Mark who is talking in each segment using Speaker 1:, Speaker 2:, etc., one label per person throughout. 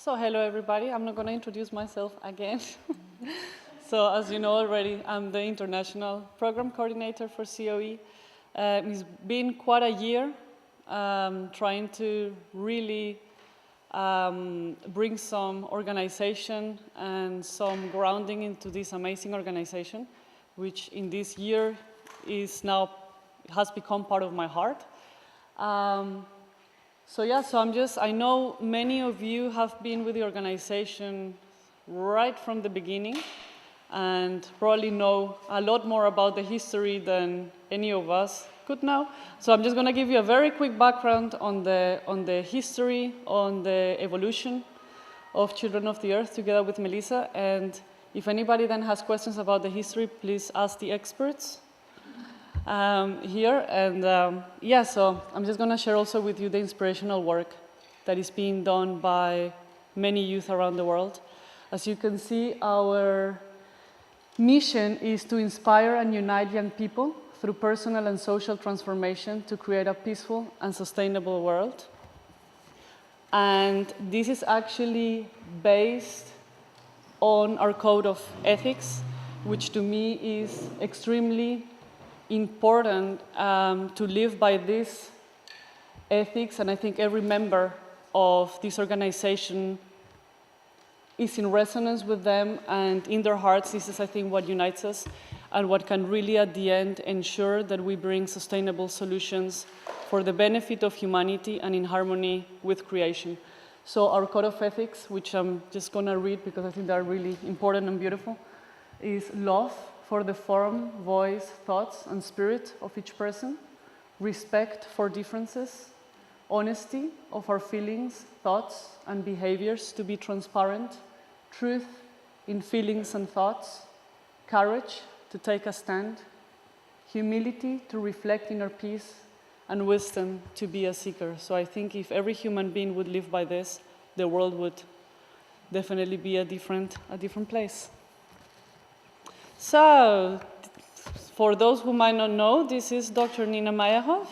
Speaker 1: So hello everybody, I'm not going to introduce myself again. So as you know already, I'm the International Program Coordinator for COE. It's been quite a year trying to really bring some organization and some grounding into this amazing organization, which in this year has become part of my heart. I know many of you have been with the organization right from the beginning and probably know a lot more about the history than any of us could know. So I'm just going to give you a very quick background on the history, on the evolution of Children of the Earth together with Melissa. And if anybody then has questions about the history, please ask the experts here. And so I'm just going to share also with you the inspirational work that is being done by many youth around the world. As you can see, our mission is to inspire and unite young people through personal and social transformation to create a peaceful and sustainable world. And this is actually based on our code of ethics, which to me is extremely important to live by this ethics, and I think every member of this organization is in resonance with them, and in their hearts, this is, I think, what unites us and what can really, at the end, ensure that we bring sustainable solutions for the benefit of humanity and in harmony with creation. So our code of ethics, which I'm just going to read because I think they're really important and beautiful, is love for the form, voice, thoughts, and spirit of each person, respect for differences, honesty of our feelings, thoughts, and behaviors to be transparent, truth in feelings and thoughts, courage to take a stand, humility to reflect inner peace, and wisdom to be a seeker. So I think if every human being would live by this, the world would definitely be a different place. So, for those who might not know, this is Dr. Nina MEYERHOF,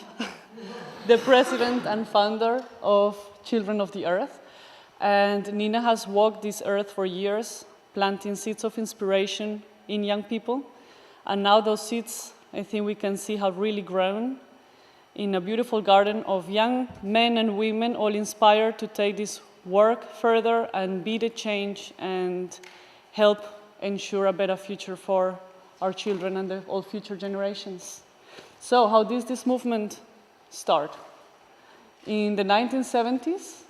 Speaker 1: the president and founder of Children of the Earth. And Nina has walked this earth for years, planting seeds of inspiration in young people. And now those seeds, I think we can see, have really grown in a beautiful garden of young men and women, all inspired to take this work further and be the change and help ensure a better future for our children and all future generations. So how did this movement start? In the 1970s,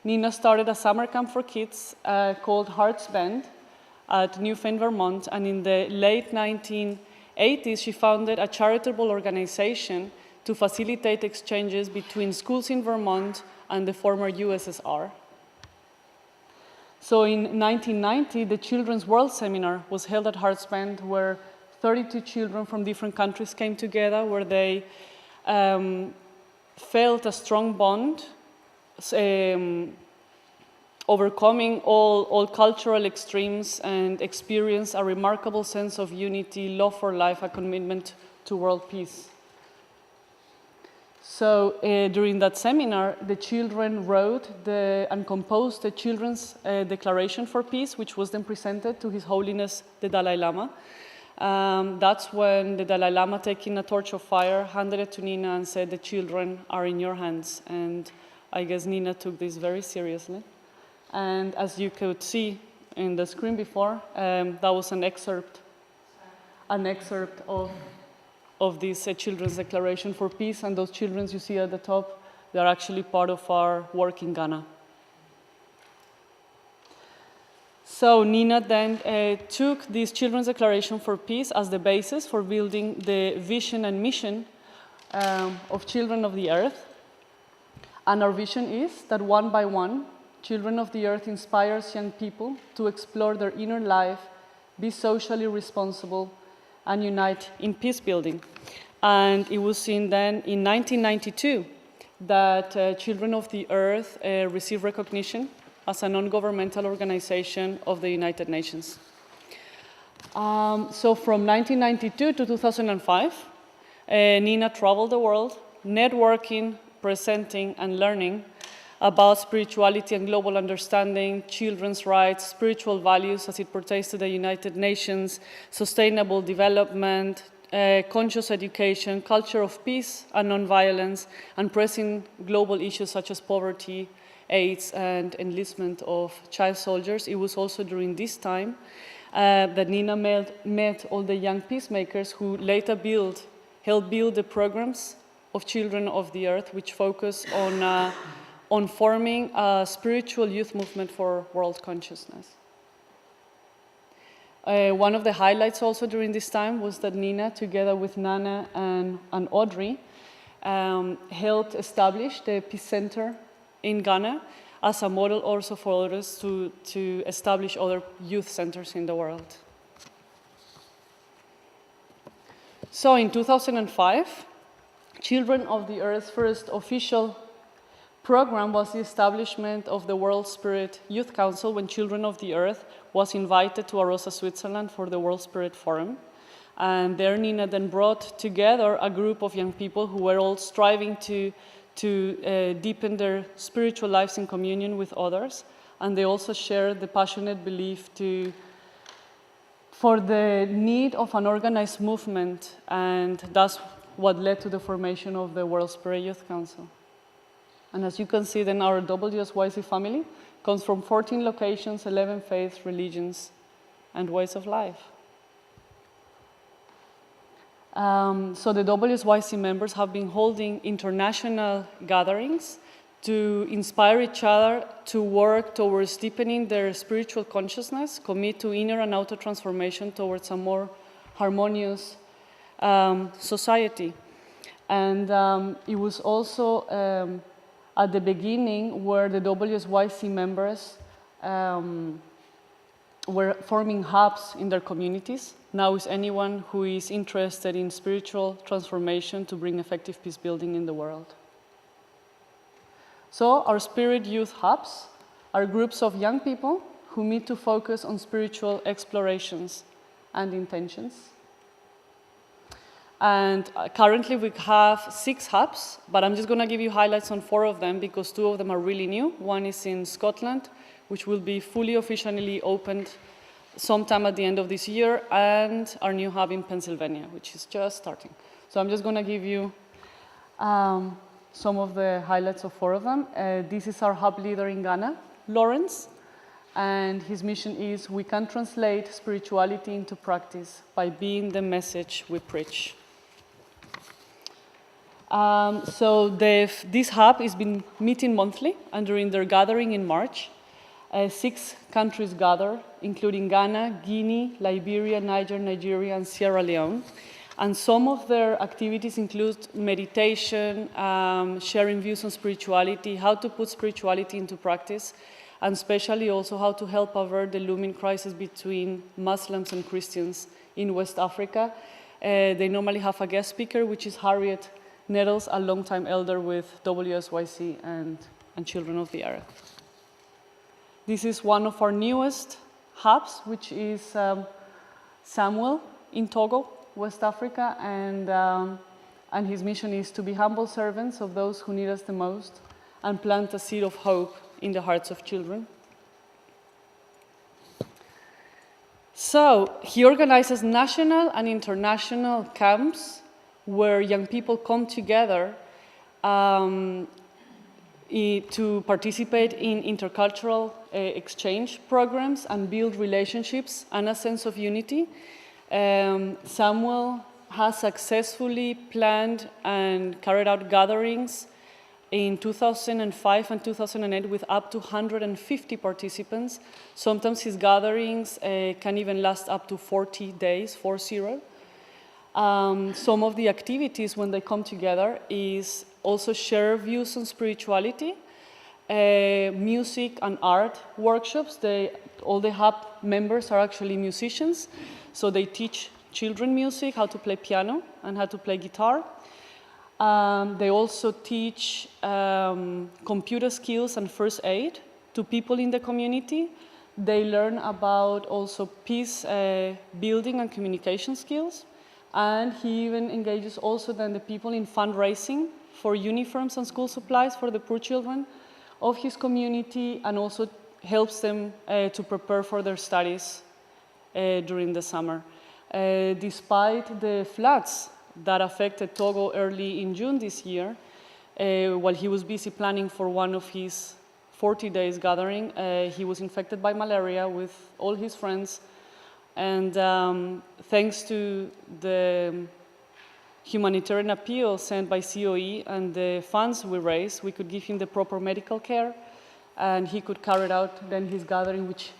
Speaker 1: Nina started a summer camp for kids called Hearts Bend at Newfane, Vermont, and in the late 1980s, she founded a charitable organization to facilitate exchanges between schools in Vermont and the former USSR. So in 1990, the Children's World Seminar was held at Hearts Bend, where 32 children from different countries came together, where they felt a strong bond, overcoming all cultural extremes, and experienced a remarkable sense of unity, love for life, a commitment to world peace. So during that seminar, the children wrote and composed the Children's Declaration for Peace, which was then presented to His Holiness the Dalai Lama. That's when the Dalai Lama, taking a torch of fire, handed it to Nina and said, "The children are in your hands." And I guess Nina took this very seriously. And as you could see in the screen before, that was an excerpt of this Children's Declaration for Peace, and those children you see at the top, they're actually part of our work in Ghana. So Nina then took this Children's Declaration for Peace as the basis for building the vision and mission of Children of the Earth. And our vision is that one by one, Children of the Earth inspires young people to explore their inner life, be socially responsible, and unite in peace building. And it was seen then in 1992 that Children of the Earth received recognition as a non-governmental organization of the United Nations. So from 1992 to 2005, Nina traveled the world, networking, presenting, and learning about spirituality and global understanding, children's rights, spiritual values as it pertains to the United Nations, sustainable development, conscious education, culture of peace and nonviolence, and pressing global issues such as poverty, AIDS, and enlistment of child soldiers. It was also during this time that Nina met all the young peacemakers who later helped build the programs of Children of the Earth, which focus on forming a spiritual youth movement for world consciousness. One of the highlights also during this time was that Nina, together with Nana and Audrey, helped establish the Peace Center in Ghana as a model also for others to establish other youth centers in the world. So in 2005, Children of the Earth's first official program was the establishment of the World Spirit Youth Council, when Children of the Earth was invited to Arosa, Switzerland for the World Spirit Forum. And there Nina then brought together a group of young people who were all striving to deepen their spiritual lives in communion with others. And they also shared the passionate belief for the need of an organized movement, and that's what led to the formation of the World Spirit Youth Council. And as you can see, then our WSYC family comes from 14 locations, 11 faiths, religions, and ways of life. So the WSYC members have been holding international gatherings to inspire each other to work towards deepening their spiritual consciousness, commit to inner and outer transformation towards a more harmonious society. And it was also at the beginning where the WSYC members were forming hubs in their communities. Now is anyone who is interested in spiritual transformation to bring effective peace building in the world. So our Spirit Youth Hubs are groups of young people who meet to focus on spiritual explorations and intentions. And currently we have 6 hubs, but I'm just going to give you highlights on 4 of them because 2 of them are really new. One is in Scotland, which will be fully officially opened sometime at the end of this year, and our new hub in Pennsylvania, which is just starting. So I'm just going to give you some of the highlights of 4 of them. This is our hub leader in Ghana, Lawrence, and his mission is: we can translate spirituality into practice by being the message we preach. So this hub has been meeting monthly, and during their gathering in March, 6 countries gather, including Ghana, Guinea, Liberia, Nigeria, and Sierra Leone. And some of their activities include meditation, sharing views on spirituality, how to put spirituality into practice, and especially also how to help avert the looming crisis between Muslims and Christians in West Africa. They normally have a guest speaker, which is Harriet Nettles, a longtime elder with WSYC and Children of the Earth. This is one of our newest hubs, which is Samuel in Togo, West Africa, and his mission is to be humble servants of those who need us the most and plant a seed of hope in the hearts of children. So he organizes national and international camps where young people come together to participate in intercultural exchange programs and build relationships and a sense of unity. Samuel has successfully planned and carried out gatherings in 2005 and 2008 with up to 150 participants. Sometimes his gatherings can even last up to 40 days, 40. Some of the activities when they come together is also share views on spirituality, music and art workshops. All the hub members are actually musicians, so they teach children music, how to play piano and how to play guitar. They also teach computer skills and first aid to people in the community. They learn about also peace building and communication skills. And he even engages also then the people in fundraising for uniforms and school supplies for the poor children, of his community and also helps them to prepare for their studies during the summer. Despite the floods that affected Togo early in June this year, while he was busy planning for one of his 40 days gathering, he was infected by malaria with all his friends. And thanks to the humanitarian appeal sent by COE and the funds we raised, we could give him the proper medical care, and he could carry out then his gathering, which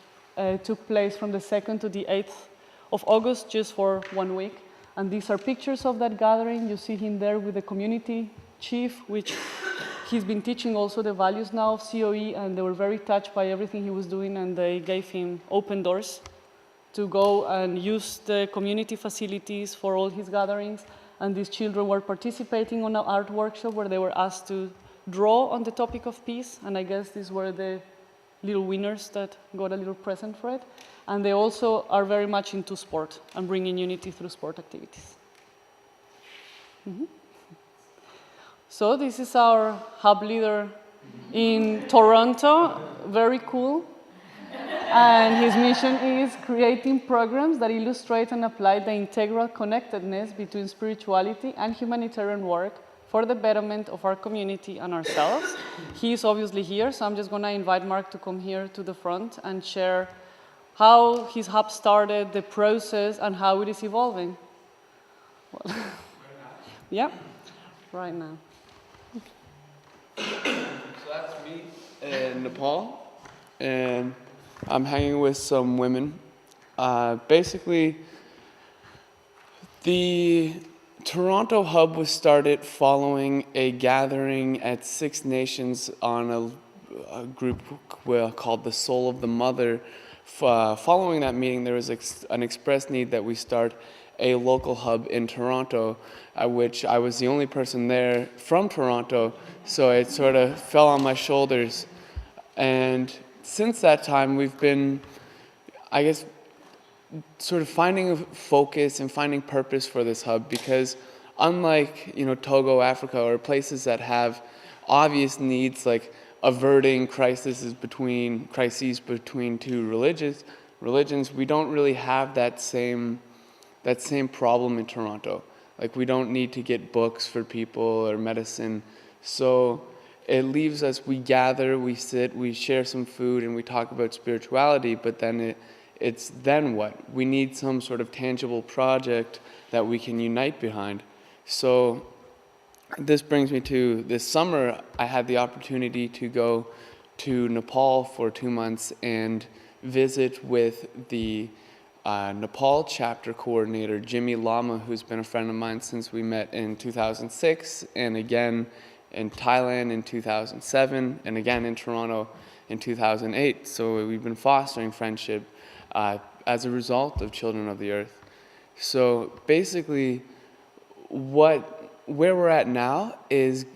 Speaker 1: took place from the 2nd to the 8th of August, just for 1 week. And these are pictures of that gathering. You see him there with the community chief, which he's been teaching also the values now of COE, and they were very touched by everything he was doing, and they gave him open doors to go and use the community facilities for all his gatherings. And these children were participating on an art workshop where they were asked to draw on the topic of peace, and I guess these were the little winners that got a little present for it. And they also are very much into sport and bringing unity through sport activities. So this is our hub leader in Toronto, very cool. And his mission is creating programs that illustrate and apply the integral connectedness between spirituality and humanitarian work for the betterment of our community and ourselves. He is obviously here, so I'm just going to invite Mark to come here to the front and share how his hub started, the process, and how it is evolving. Well, yeah, right now.
Speaker 2: So that's me in Nepal, and I'm hanging with some women. Basically, the Toronto hub was started following a gathering at Six Nations on a group called the Soul of the Mother. Following that meeting, there was an express need that we start a local hub in Toronto, at which I was the only person there from Toronto, so it sort of fell on my shoulders. And since that time, we've been, I guess, sort of finding a focus and finding purpose for this hub, because unlike, Togo, Africa, or places that have obvious needs like averting crises between two religions, we don't really have that same problem in Toronto. Like, we don't need to get books for people or medicine. So it leaves us, we gather, we sit, we share some food, and we talk about spirituality, but then it's then what? We need some sort of tangible project that we can unite behind. So this brings me to this summer. I had the opportunity to go to Nepal for 2 months and visit with the Nepal chapter coordinator, Jimmy Lama, who's been a friend of mine since we met in 2006, and again in Thailand in 2007, and again in Toronto in 2008. So we've been fostering friendship as a result of Children of the Earth. So basically, where we're at now is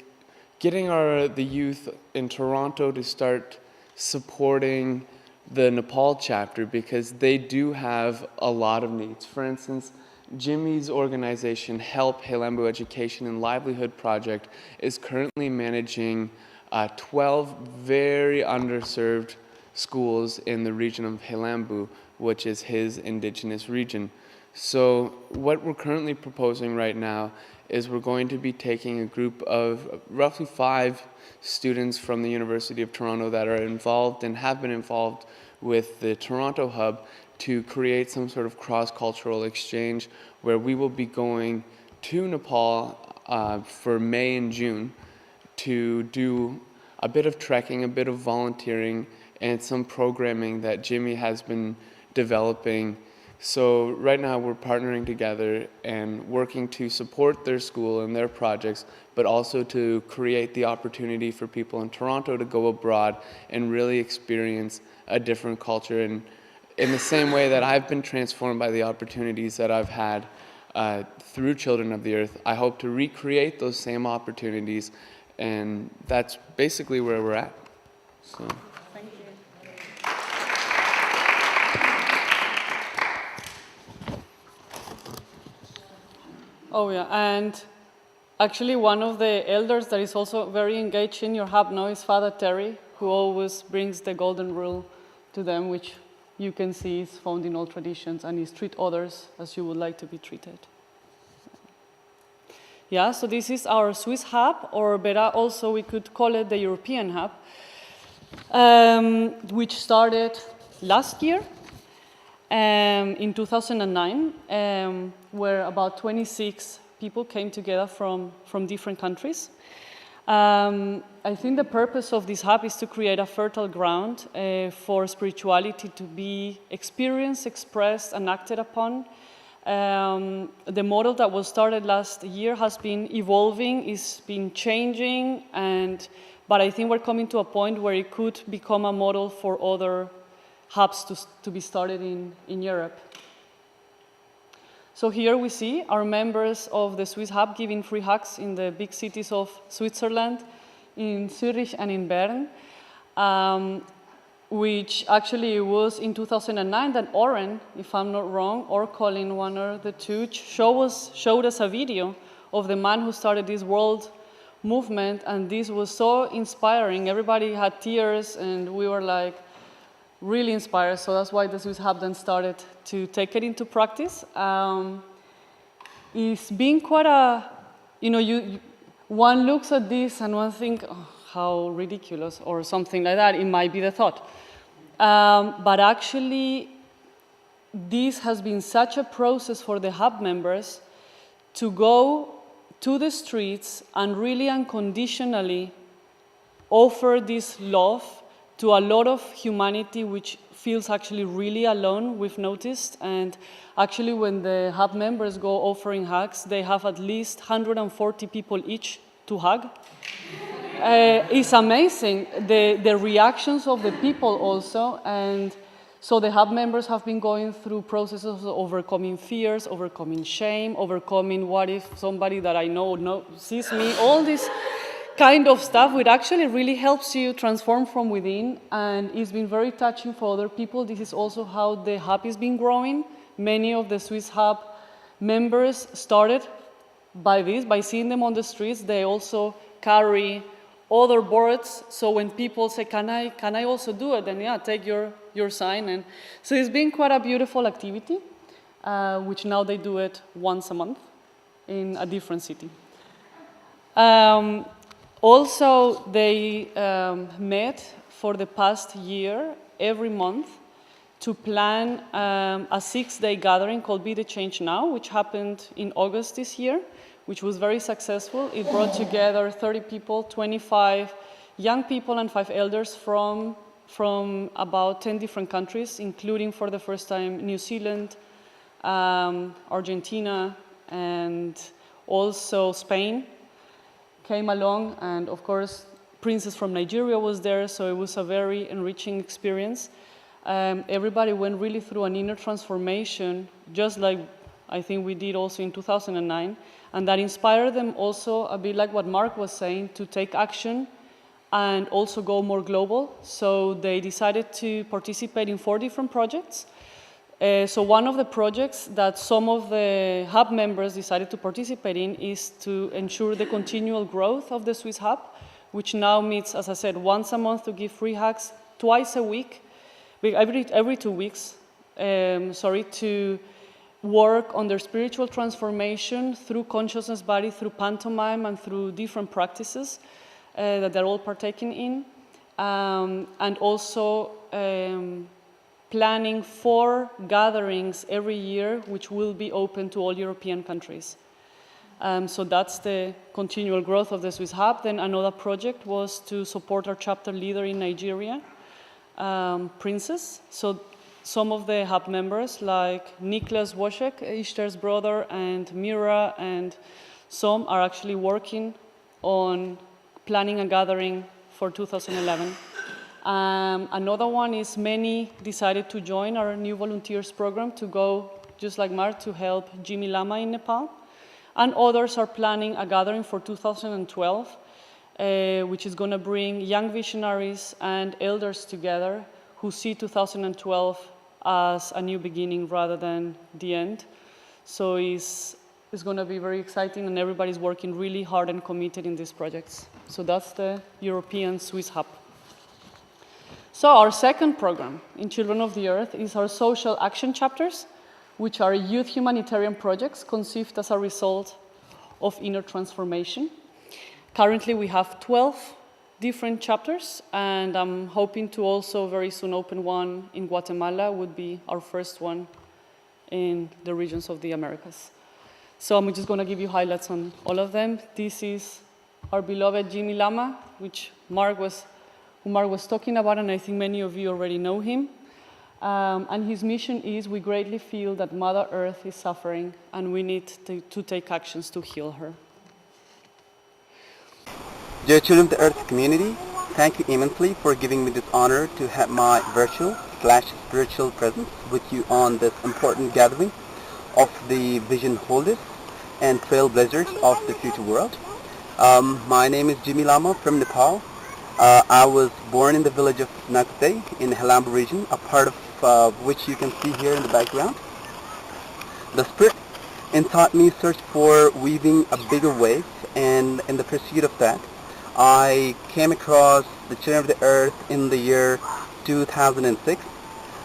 Speaker 2: getting the youth in Toronto to start supporting the Nepal chapter, because they do have a lot of needs. For instance, Jimmy's organization, Help Helambu Education and Livelihood Project, is currently managing 12 very underserved schools in the region of Helambu, which is his indigenous region. So what we're currently proposing right now is we're going to be taking a group of roughly 5 students from the University of Toronto that are involved and have been involved with the Toronto hub to create some sort of cross-cultural exchange, where we will be going to Nepal for May and June to do a bit of trekking, a bit of volunteering, and some programming that Jimmy has been developing. So right now we're partnering together and working to support their school and their projects, but also to create the opportunity for people in Toronto to go abroad and really experience a different culture. And in the same way that I've been transformed by the opportunities that I've had through Children of the Earth, I hope to recreate those same opportunities, and that's basically where we're at. So.
Speaker 1: Thank you. Oh yeah, and actually one of the elders that is also very engaged in your hub now is Father Terry, who always brings the golden rule to them, which you can see is found in all traditions, and is treat others as you would like to be treated. Yeah, so this is our Swiss hub, or better also we could call it the European hub, which started last year in 2009, where about 26 people came together from different countries. I think the purpose of this hub is to create a fertile ground for spirituality to be experienced, expressed, and acted upon. The model that was started last year has been evolving, it's been changing, but I think we're coming to a point where it could become a model for other hubs to be started in Europe. So here we see our members of the Swiss hub giving free hugs in the big cities of Switzerland, in Zurich and in Bern, which actually was in 2009 that Oren, if I'm not wrong, or Colin, one or the two, showed us a video of the man who started this world movement, and this was so inspiring. Everybody had tears, and we were like really inspired, so that's why the Swiss hub then started to take it into practice. It's been quite a, one looks at this and one thinks, oh, how ridiculous, or something like that. It might be the thought. But actually, this has been such a process for the hub members to go to the streets and really unconditionally offer this love to a lot of humanity which feels actually really alone, we've noticed. And actually when the hub members go offering hugs, they have at least 140 people each to hug. It's amazing, the reactions of the people also. And so the hub members have been going through processes of overcoming fears, overcoming shame, overcoming what if somebody that I know sees me, all this kind of stuff, which actually really helps you transform from within, and it's been very touching for other people. This is also how the hub has been growing. Many of the Swiss hub members started by this, by seeing them on the streets. They also carry other boards, so when people say, can I also do it? Then yeah, take your sign. And so it's been quite a beautiful activity, which now they do it once a month in a different city. Also, they met for the past year, every month, to plan a 6-day gathering called Be the Change Now, which happened in August this year, which was very successful. It brought together 30 people, 25 young people and 5 elders from about 10 different countries, including for the first time New Zealand, Argentina, and also Spain came along, and of course Princess from Nigeria was there, so it was a very enriching experience. Everybody went really through an inner transformation, just like I think we did also in 2009, and that inspired them also a bit like what Mark was saying, to take action and also go more global. So they decided to participate in 4 different projects. So one of the projects that some of the hub members decided to participate in is to ensure the continual growth of the Swiss hub, which now meets, as I said, once a month to give free hugs, twice a week, every 2 weeks, to work on their spiritual transformation through consciousness body, through pantomime, and through different practices that they're all partaking in. And also planning 4 gatherings every year, which will be open to all European countries. So that's the continual growth of the Swiss hub. Then another project was to support our chapter leader in Nigeria, Princess. So some of the hub members, like Niklas Wojcik, Ishtar's brother, and Mira, and some are actually working on planning a gathering for 2011. Another one is many decided to join our new volunteers program to go, just like Mark, to help Jimmy Lama in Nepal. And others are planning a gathering for 2012, which is going to bring young visionaries and elders together who see 2012 as a new beginning rather than the end. So it's going to be very exciting, and everybody's working really hard and committed in these projects. So that's the European Swiss hub. So our second program in Children of the Earth is our social action chapters, which are youth humanitarian projects conceived as a result of inner transformation. Currently, we have 12 different chapters, and I'm hoping to also very soon open one in Guatemala, would be our first one in the regions of the Americas. So I'm just going to give you highlights on all of them. This is our beloved Jimmy Lama, who Mark was talking about, and I think many of you already know him. And his mission is, we greatly feel that Mother Earth is suffering, and we need to take actions to heal her.
Speaker 3: Dear Children of the Earth community, thank you immensely for giving me this honor to have my virtual/spiritual presence with you on this important gathering of the vision holders and trailblazers of the future world. My name is Jimmy Lama from Nepal. I was born in the village of Nakute in Helambu region, a part of which you can see here in the background. The spirit inside me searched for weaving a bigger wave, and in the pursuit of that, I came across the Children of the Earth in the year 2006.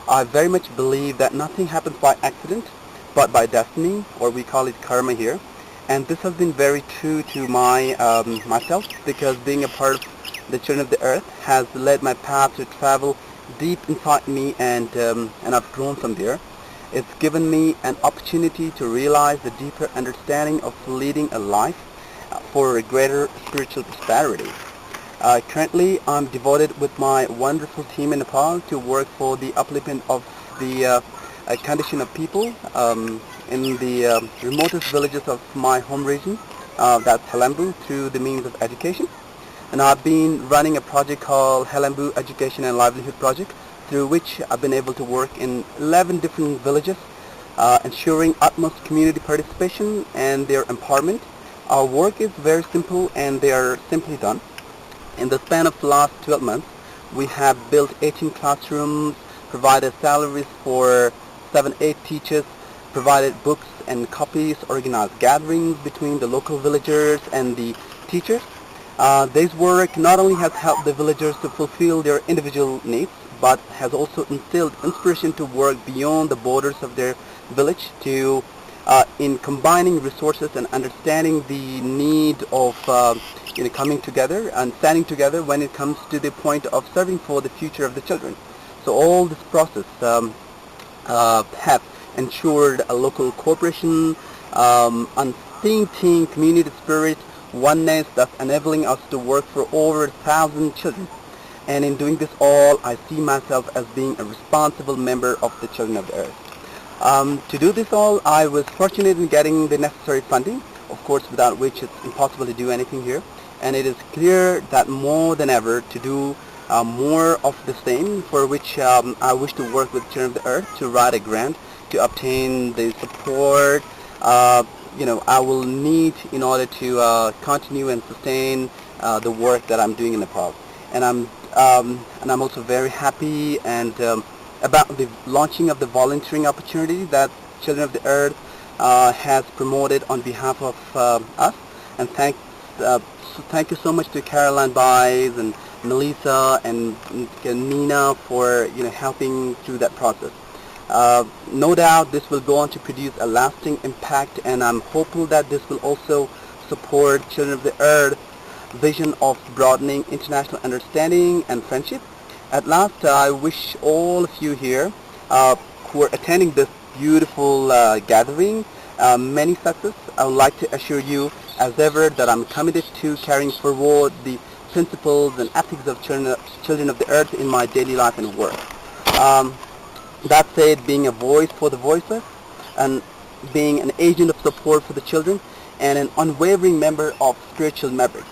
Speaker 3: I very much believe that nothing happens by accident, but by destiny, or we call it karma here. And this has been very true to myself, because being a part of the Children of the Earth has led my path to travel deep inside me, and I've grown from there. It's given me an opportunity to realize the deeper understanding of leading a life for a greater spiritual prosperity. Currently, I'm devoted with my wonderful team in Nepal to work for the upliftment of the condition of people in the remotest villages of my home region, that's Helambu, through the means of education. And I've been running a project called Helambu Education and Livelihood Project, through which I've been able to work in 11 different villages, ensuring utmost community participation and their empowerment. Our work is very simple, and they are simply done. In the span of the last 12 months, we have built 18 classrooms, provided salaries for 7-8 teachers, provided books and copies, organized gatherings between the local villagers and the teachers. This work not only has helped the villagers to fulfill their individual needs, but has also instilled inspiration to work beyond the borders of their village to in combining resources and understanding the need of coming together and standing together when it comes to the point of serving for the future of the children. So all this process has ensured a local cooperation, unthinking community spirit, oneness that's enabling us to work for over 1,000 children. And in doing this all, I see myself as being a responsible member of the Children of the Earth. To do this all, I was fortunate in getting the necessary funding, of course, without which it's impossible to do anything here. And it is clear that more than ever to do more of the same, for which I wish to work with Children of the Earth to write a grant to obtain the support I will need in order to continue and sustain the work that I'm doing in Nepal. And I'm also very happy and about the launching of the volunteering opportunity that Children of the Earth has promoted on behalf of us. And thank you so much to Caroline Baez and Melissa and Nina for helping through that process. No doubt this will go on to produce a lasting impact, and I'm hopeful that this will also support Children of the Earth vision of broadening international understanding and friendship. At last, I wish all of you here who are attending this beautiful gathering many success. I would like to assure you as ever that I'm committed to carrying forward the principles and ethics of Children of the Earth in my daily life and work. That said, being a voice for the voiceless and being an agent of support for the children and an unwavering member of spiritual memory.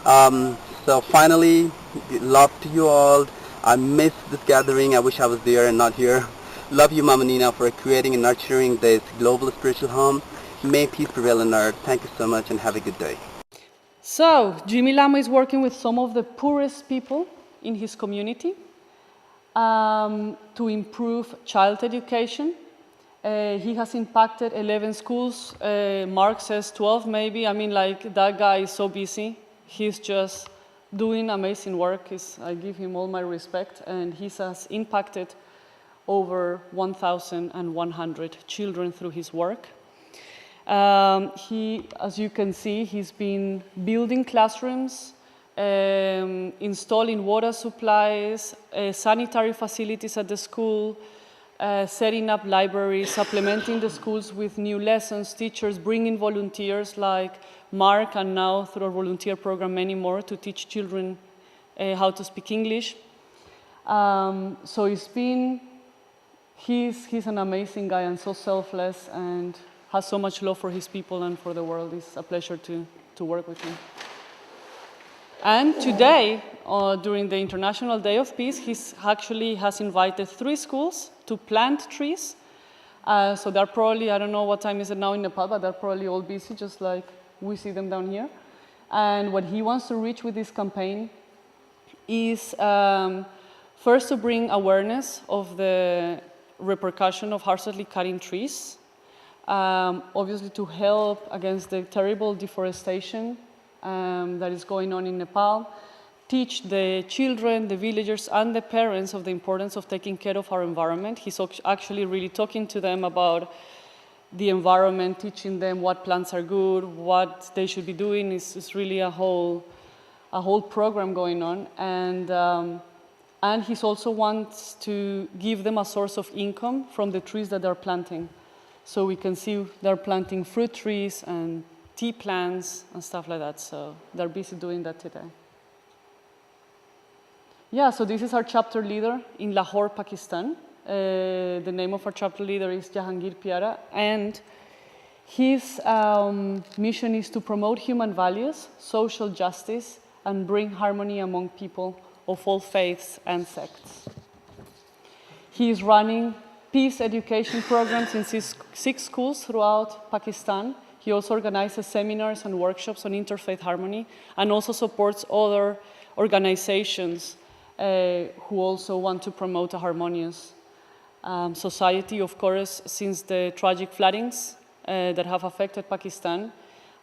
Speaker 3: So finally, love to you all. I miss this gathering. I wish I was there and not here. Love you, Mama Nina, for creating and nurturing this global spiritual home. May peace prevail on earth. Thank you so much and have a good day.
Speaker 1: So, Jimmy Lama is working with some of the poorest people in his community to improve child education. He has impacted 11 schools. Mark says 12 maybe. I mean, like, that guy is so busy. He's just doing amazing work. I give him all my respect, and he has impacted over 1,100 children through his work. As you can see, he's been building classrooms, installing water supplies, sanitary facilities at the school, setting up libraries, supplementing the schools with new lessons, teachers, bringing volunteers like Mark, and now through our volunteer program many more to teach children how to speak English. So he's an amazing guy and so selfless and has so much love for his people and for the world. It's a pleasure to work with him. And today, during the International Day of Peace, he actually has invited 3 schools to plant trees. So they're probably, I don't know what time is it now in Nepal, but they're probably all busy, just like we see them down here. And what he wants to reach with this campaign is first to bring awareness of the repercussion of harshly cutting trees, obviously to help against the terrible deforestation that is going on in Nepal, teach the children, the villagers, and the parents of the importance of taking care of our environment. He's actually really talking to them about the environment, teaching them what plants are good, what they should be doing. It's really a whole program going on. And he also wants to give them a source of income from the trees that they're planting. So we can see they're planting fruit trees and tea plants and stuff like that. So they're busy doing that today. Yeah, so this is our chapter leader in Lahore, Pakistan. The name of our chapter leader is Jahangir Piara, and his mission is to promote human values, social justice, and bring harmony among people of all faiths and sects. He is running peace education programs in 6 schools throughout Pakistan. He also organizes seminars and workshops on interfaith harmony, and also supports other organizations who also want to promote a harmonious society, of course, since the tragic floodings that have affected Pakistan,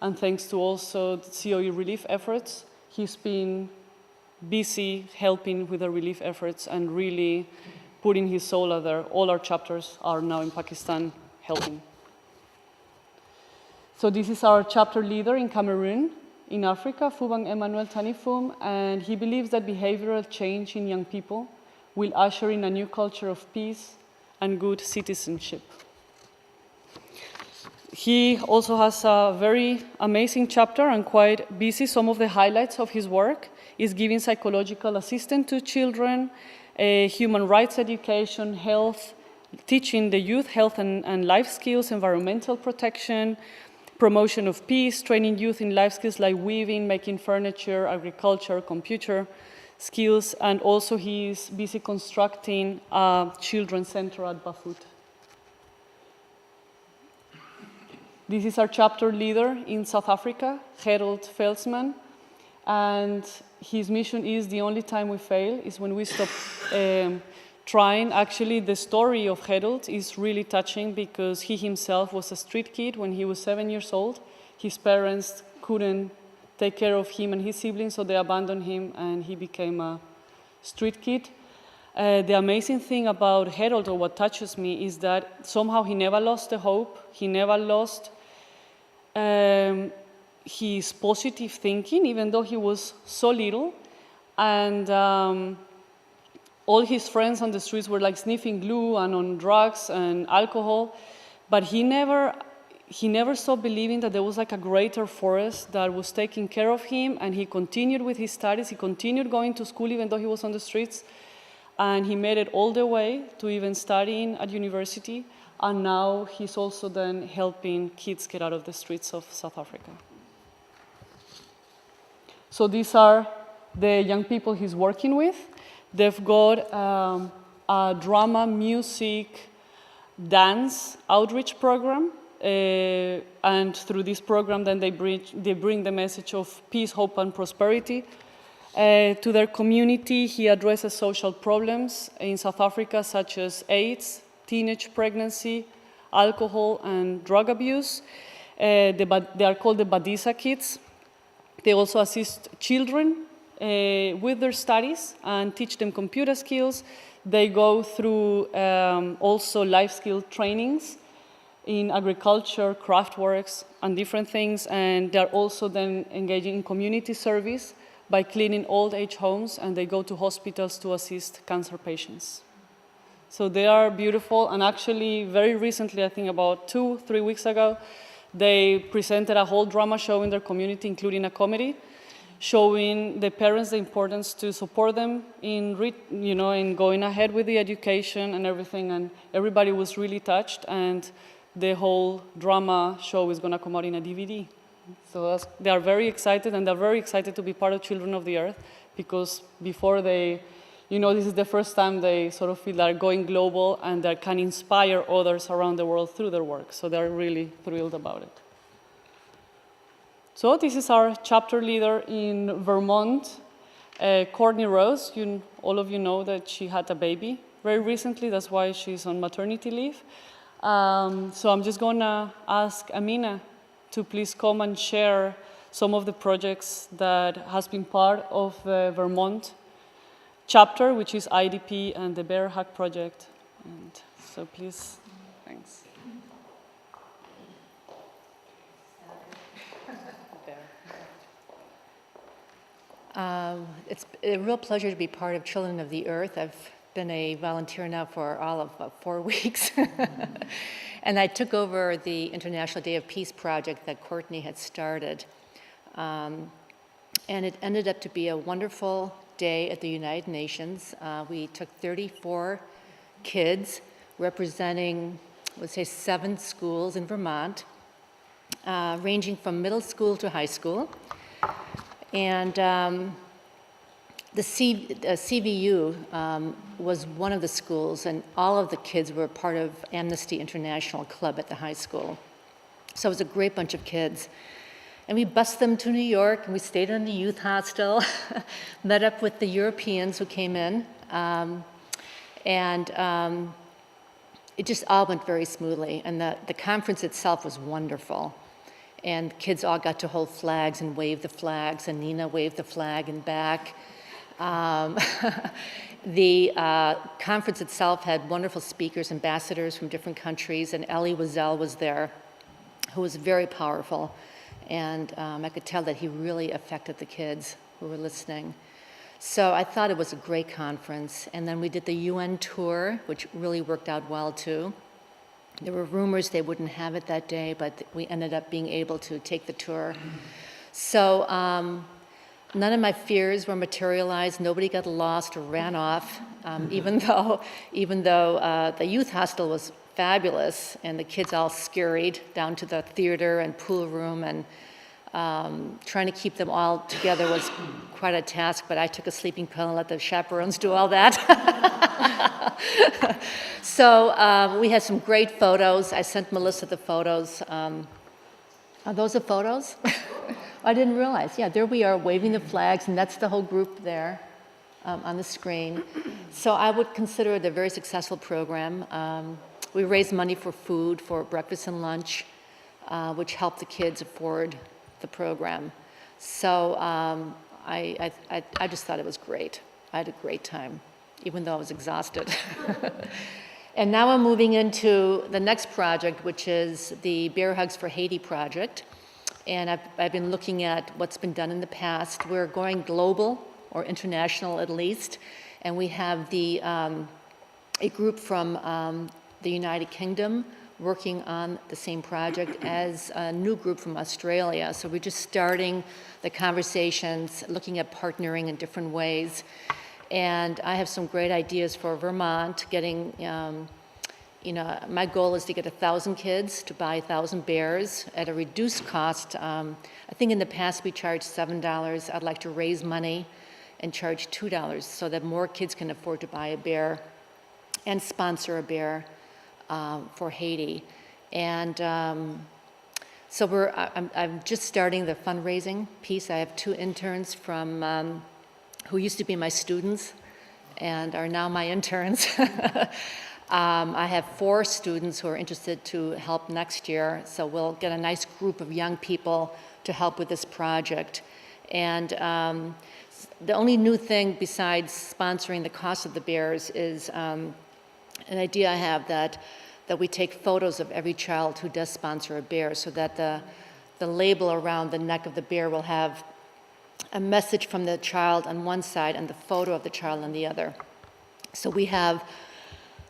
Speaker 1: and thanks to also the COE relief efforts, he's been busy helping with the relief efforts and really putting his soul out there. All our chapters are now in Pakistan helping. So this is our chapter leader in Cameroon, in Africa, Fubang Emmanuel Tanifum, and he believes that behavioral change in young people will usher in a new culture of peace and good citizenship. He also has a very amazing chapter and quite busy. Some of the highlights of his work is giving psychological assistance to children, human rights education, health, teaching the youth health and life skills, environmental protection, promotion of peace, training youth in life skills like weaving, making furniture, agriculture, computer skills, and also he is busy constructing a children's center at BAFUT. This is our chapter leader in South Africa, Harold Felsman, and his mission is the only time we fail is when we stop trying. Actually, the story of Harold is really touching because he himself was a street kid when he was 7 years old. His parents couldn't take care of him and his siblings, so they abandoned him and he became a street kid. The amazing thing about Harold, or what touches me, is that somehow he never lost the hope, he never lost his positive thinking, even though he was so little. And all his friends on the streets were like sniffing glue and on drugs and alcohol, but he never stopped believing that there was like a greater force that was taking care of him, and he continued with his studies, he continued going to school even though he was on the streets, and he made it all the way to even studying at university, and now he's also then helping kids get out of the streets of South Africa. So these are the young people he's working with. They've got a drama, music, dance outreach program, and through this program then they bring the message of peace, hope, and prosperity to their community. He addresses social problems in South Africa such as AIDS, teenage pregnancy, alcohol, and drug abuse. They are called the Badisa kids. They also assist children with their studies and teach them computer skills. They go through also life skill trainings in agriculture, craft works, and different things. And they're also then engaging in community service by cleaning old age homes, and they go to hospitals to assist cancer patients. So they are beautiful, and actually very recently, I think about 2-3 weeks ago, they presented a whole drama show in their community, including a comedy, showing the parents the importance to support them in, in going ahead with the education and everything, and everybody was really touched, and the whole drama show is going to come out in a DVD. So they are very excited, and they're very excited to be part of Children of the Earth, because before they, this is the first time they sort of feel they're going global and they can inspire others around the world through their work. So they're really thrilled about it. So this is our chapter leader in Vermont, Courtney Rose. All of you know that she had a baby very recently. That's why she's on maternity leave. So I'm just going to ask Amina to please come and share some of the projects that has been part of the Vermont chapter, which is IDP and the Bear Hug Project. And so please, thanks.
Speaker 4: It's a real pleasure to be part of Children of the Earth. I've been a volunteer now for all of about 4 weeks. And I took over the International Day of Peace project that Courtney had started. And it ended up to be a wonderful day at the United Nations. We took 34 kids representing, let's say, 7 schools in Vermont, ranging from middle school to high school. And the CVU was one of the schools, and all of the kids were part of Amnesty International Club at the high school. So it was a great bunch of kids. And we bused them to New York, and we stayed in the youth hostel, met up with the Europeans who came in, and it just all went very smoothly. And the conference itself was wonderful. And kids all got to hold flags and wave the flags, and Nina waved the flag in back. The conference itself had wonderful speakers, ambassadors from different countries, and Elie Wiesel was there, who was very powerful. And I could tell that he really affected the kids who were listening. So I thought it was a great conference. And then we did the UN tour, which really worked out well, too. There were rumors they wouldn't have it that day, but we ended up being able to take the tour. So none of my fears were materialized. Nobody got lost or ran off, even though the youth hostel was fabulous, and the kids all scurried down to the theater and pool room, and trying to keep them all together was quite a task, but I took a sleeping pill and let the chaperones do all that. So we had some great photos. I sent Melissa the photos. Are those the photos? I didn't realize. Yeah, there we are waving the flags, and that's the whole group there on the screen. So I would consider it a very successful program. We raised money for food, for breakfast and lunch, which helped the kids afford the program. So I just thought it was great. I had a great time, even though I was exhausted. And now I'm moving into the next project, which is the Bear Hugs for Haiti project. And I've been looking at what's been done in the past. We're going global, or international at least. And we have a group from the United Kingdom working on the same project as a new group from Australia. So we're just starting the conversations, looking at partnering in different ways. And I have some great ideas for Vermont, getting, my goal is to get 1,000 kids to buy 1,000 bears at a reduced cost. I think in the past we charged $7. I'd like to raise money and charge $2 so that more kids can afford to buy a bear and sponsor a bear for Haiti. And so I'm just starting the fundraising piece. I have 2 interns from who used to be my students and are now my interns. I have 4 students who are interested to help next year, so we'll get a nice group of young people to help with this project. And The only new thing besides sponsoring the cost of the bears is an idea I have that we take photos of every child who does sponsor a bear, so that the label around the neck of the bear will have a message from the child on one side and the photo of the child on the other. So we have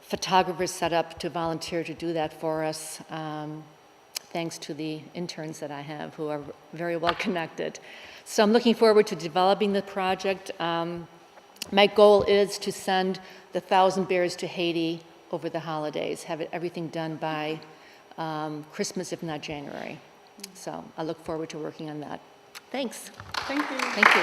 Speaker 4: photographers set up to volunteer to do that for us, thanks to the interns that I have who are very well connected. So I'm looking forward to developing the project. My goal is to send the 1,000 bears to Haiti over the holidays, have everything done by Christmas, if not January. So I look forward to working on that. Thanks.
Speaker 1: Thank you.
Speaker 4: Thank you.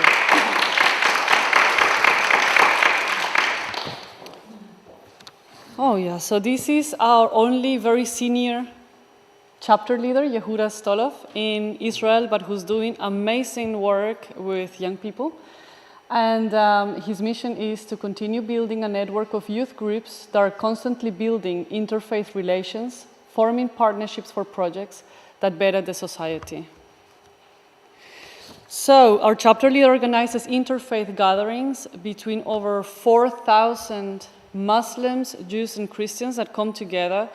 Speaker 1: Oh yeah, so this is our only very senior chapter leader, Yehuda Stolov, in Israel, but who's doing amazing work with young people. And his mission is to continue building a network of youth groups that are constantly building interfaith relations, forming partnerships for projects that better the society. So our chapter leader organizes interfaith gatherings between over 4,000 Muslims, Jews, and Christians that come together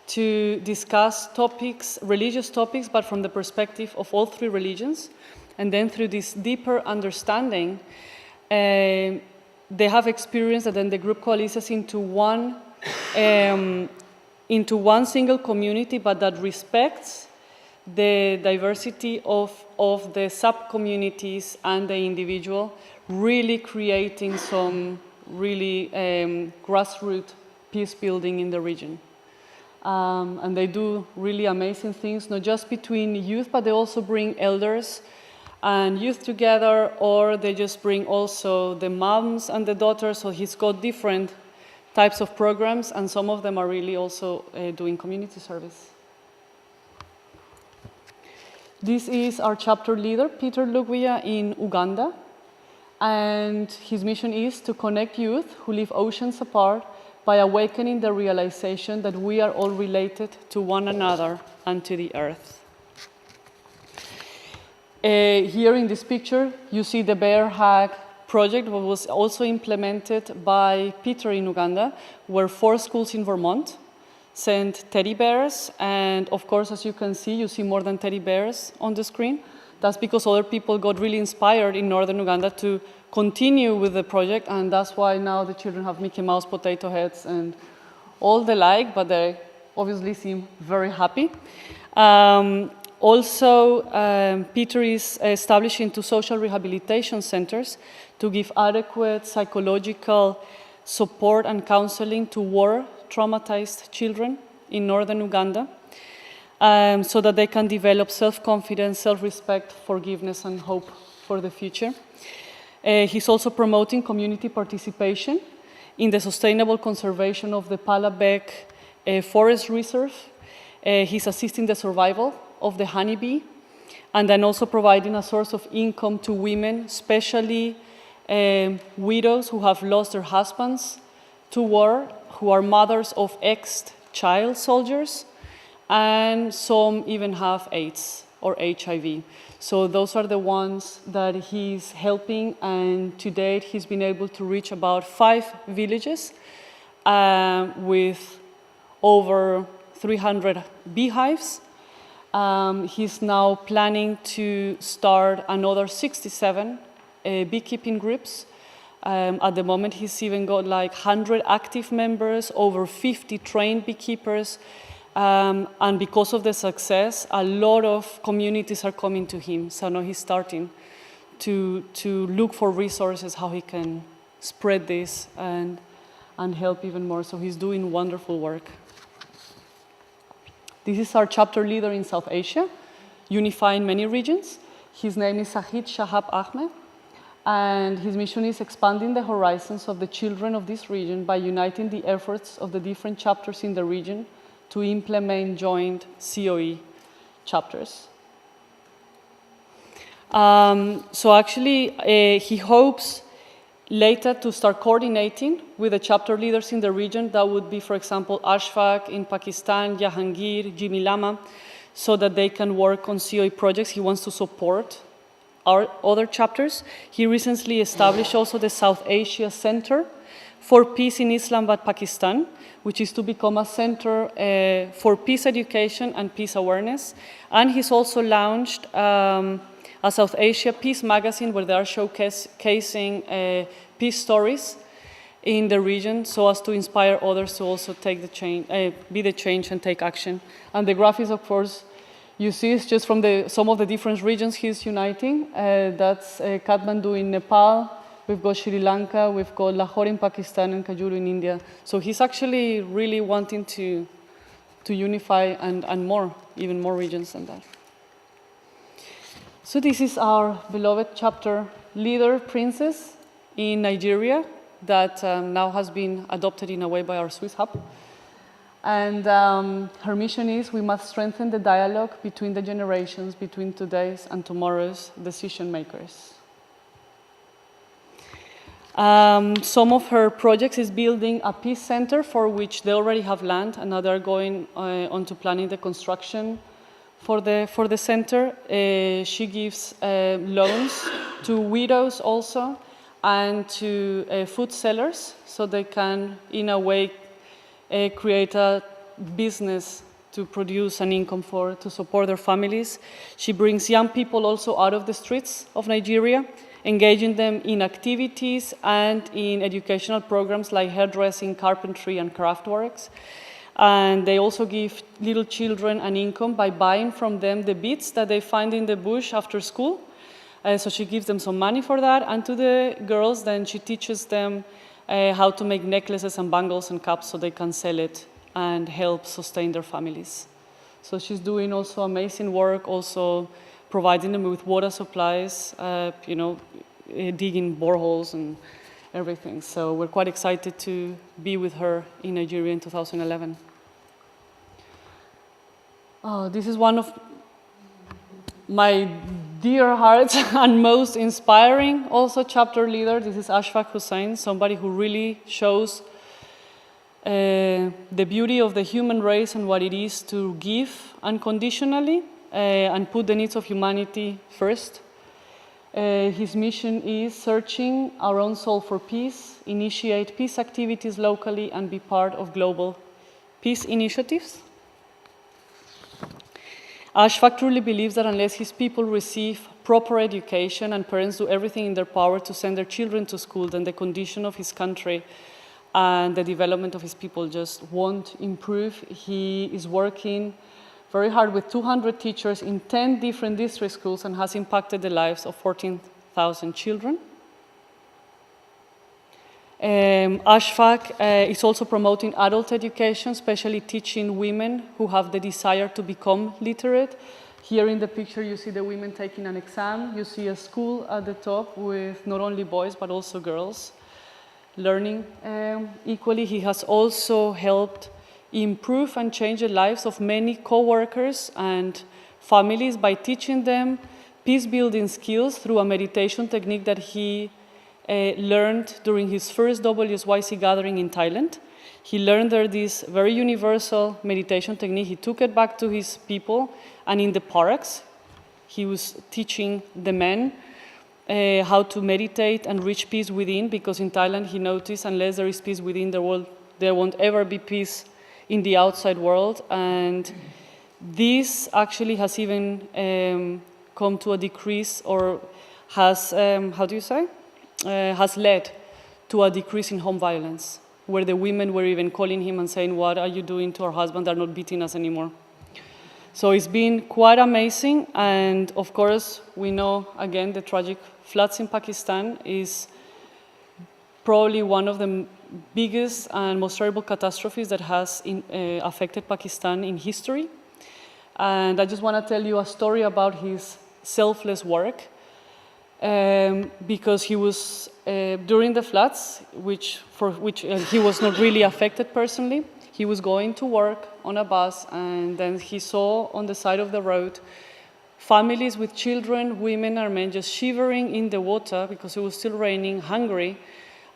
Speaker 1: to discuss topics, religious topics, but from the perspective of all three religions. And then through this deeper understanding, they have experienced that then the group coalesces into one single community, but that respects the diversity of the sub-communities and the individual, really creating some really grassroots peace building in the region. And they do really amazing things, not just between youth, but they also bring elders and youth together, or they just bring also the moms and the daughters. So he's got different types of programs, and some of them are really also doing community service. This is our chapter leader, Peter Lugwia, in Uganda. And his mission is to connect youth who live oceans apart by awakening the realization that we are all related to one another and to the earth. Here in this picture, you see the Bear Hug project, that was also implemented by Peter in Uganda, where 4 schools in Vermont sent teddy bears. And of course, as you can see, you see more than teddy bears on the screen. That's because other people got really inspired in northern Uganda to continue with the project, and that's why now the children have Mickey Mouse potato heads and all the like, but they obviously seem very happy. Peter is establishing 2 social rehabilitation centers to give adequate psychological support and counseling to war-traumatized children in northern Uganda, so that they can develop self-confidence, self-respect, forgiveness, and hope for the future. He's also promoting community participation in the sustainable conservation of the Palabek Forest Reserve. He's assisting the survival of the honeybee, and then also providing a source of income to women, especially widows who have lost their husbands to war, who are mothers of ex-child soldiers, and some even have AIDS or HIV. So those are the ones that he's helping, and to date he's been able to reach about 5 villages with over 300 beehives. He's now planning to start another 67 beekeeping groups. At the moment he's even got like 100 active members, over 50 trained beekeepers. And because of the success, a lot of communities are coming to him. So now he's starting to look for resources, how he can spread this and help even more. So he's doing wonderful work. This is our chapter leader in South Asia, unifying many regions. His name is Sahid Shahab Ahmed, and his mission is expanding the horizons of the children of this region by uniting the efforts of the different chapters in the region to implement joint COE chapters. So actually, he hopes later to start coordinating with the chapter leaders in the region. That would be, for example, Ashfaq in Pakistan, Jahangir, Jimmy Lama, so that they can work on COE projects. He wants to support other chapters. He recently established also the South Asia Center for Peace in Islamabad, Pakistan, which is to become a center for peace education and peace awareness. And he's also launched a South Asia Peace magazine where they are showcasing peace stories in the region so as to inspire others to also take the change, be the change and take action. And the graphics, of course, you see is just from some of the different regions he's uniting. That's Kathmandu in Nepal, we've got Sri Lanka, we've got Lahore in Pakistan, and Kajuru in India. So he's actually really wanting to unify and more, even more regions than that. So this is our beloved chapter leader, Princess, in Nigeria, that now has been adopted in a way by our Swiss hub. And her mission is we must strengthen the dialogue between the generations, between today's and tomorrow's decision makers. Some of her projects is building a peace center for which they already have land, and now they're going on to planning the construction for the center. She gives loans to widows also and to food sellers so they can, in a way, create a business to produce an income to support their families. She brings young people also out of the streets of Nigeria, engaging them in activities and in educational programs like hairdressing, carpentry, and craft works. And they also give little children an income by buying from them the beads that they find in the bush after school. So she gives them some money for that. And to the girls, then she teaches them how to make necklaces and bangles and cups so they can sell it and help sustain their families. So she's doing also amazing work, also providing them with water supplies, digging boreholes and everything. So we're quite excited to be with her in Nigeria in 2011. This is one of my dear hearts and most inspiring also chapter leader. This is Ashfaq Hussain, somebody who really shows the beauty of the human race and what it is to give unconditionally and put the needs of humanity first. His mission is searching our own soul for peace, initiate peace activities locally, and be part of global peace initiatives. Ashfaq truly believes that unless his people receive proper education and parents do everything in their power to send their children to school, then the condition of his country and the development of his people just won't improve. He is working very hard with 200 teachers in 10 different district schools and has impacted the lives of 14,000 children. Ashfaq is also promoting adult education, especially teaching women who have the desire to become literate. Here in the picture you see the women taking an exam. You see a school at the top with not only boys but also girls learning equally. He has also helped improve and change the lives of many co-workers and families by teaching them peace-building skills through a meditation technique that he learned during his first WSYC gathering in Thailand. He learned there this very universal meditation technique. He took it back to his people, and in the parks, he was teaching the men how to meditate and reach peace within, because in Thailand he noticed unless there is peace within the world, there won't ever be peace in the outside world. And this actually has even come to a decrease, or has, has led to a decrease in home violence, where the women were even calling him and saying, "What are you doing to our husband? They're not beating us anymore." So it's been quite amazing. And of course, we know, again, the tragic floods in Pakistan is probably one of the biggest and most terrible catastrophes that has affected Pakistan in history. And I just want to tell you a story about his selfless work. Because he was, during the floods, for which he was not really affected personally, he was going to work on a bus, and then he saw on the side of the road families with children, women and men just shivering in the water because it was still raining, hungry.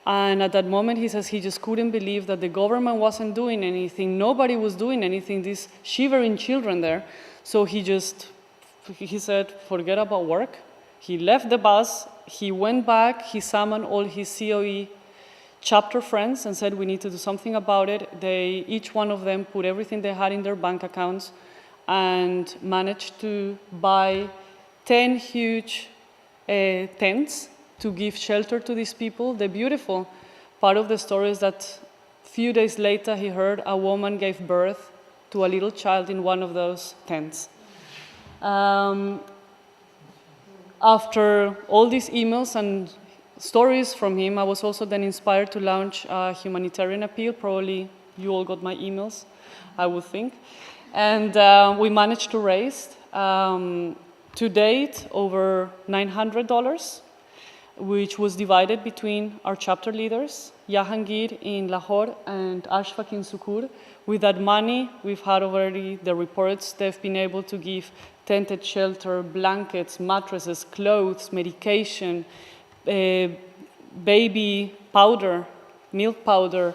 Speaker 1: And at that moment, he says he just couldn't believe that the government wasn't doing anything. Nobody was doing anything, these shivering children there. So he said, forget about work. He left the bus, he went back, he summoned all his COE chapter friends and said, we need to do something about it. Each one of them put everything they had in their bank accounts and managed to buy 10 huge tents to give shelter to these people. The beautiful part of the story is that a few days later, he heard a woman gave birth to a little child in one of those tents. After all these emails and stories from him, I was also then inspired to launch a humanitarian appeal. Probably you all got my emails, I would think. And we managed to raise, to date, over $900, which was divided between our chapter leaders, Jahangir in Lahore and Ashfaq in Sukur. With that money, we've had already the reports. They've been able to give tented shelter, blankets, mattresses, clothes, medication, baby powder, milk powder,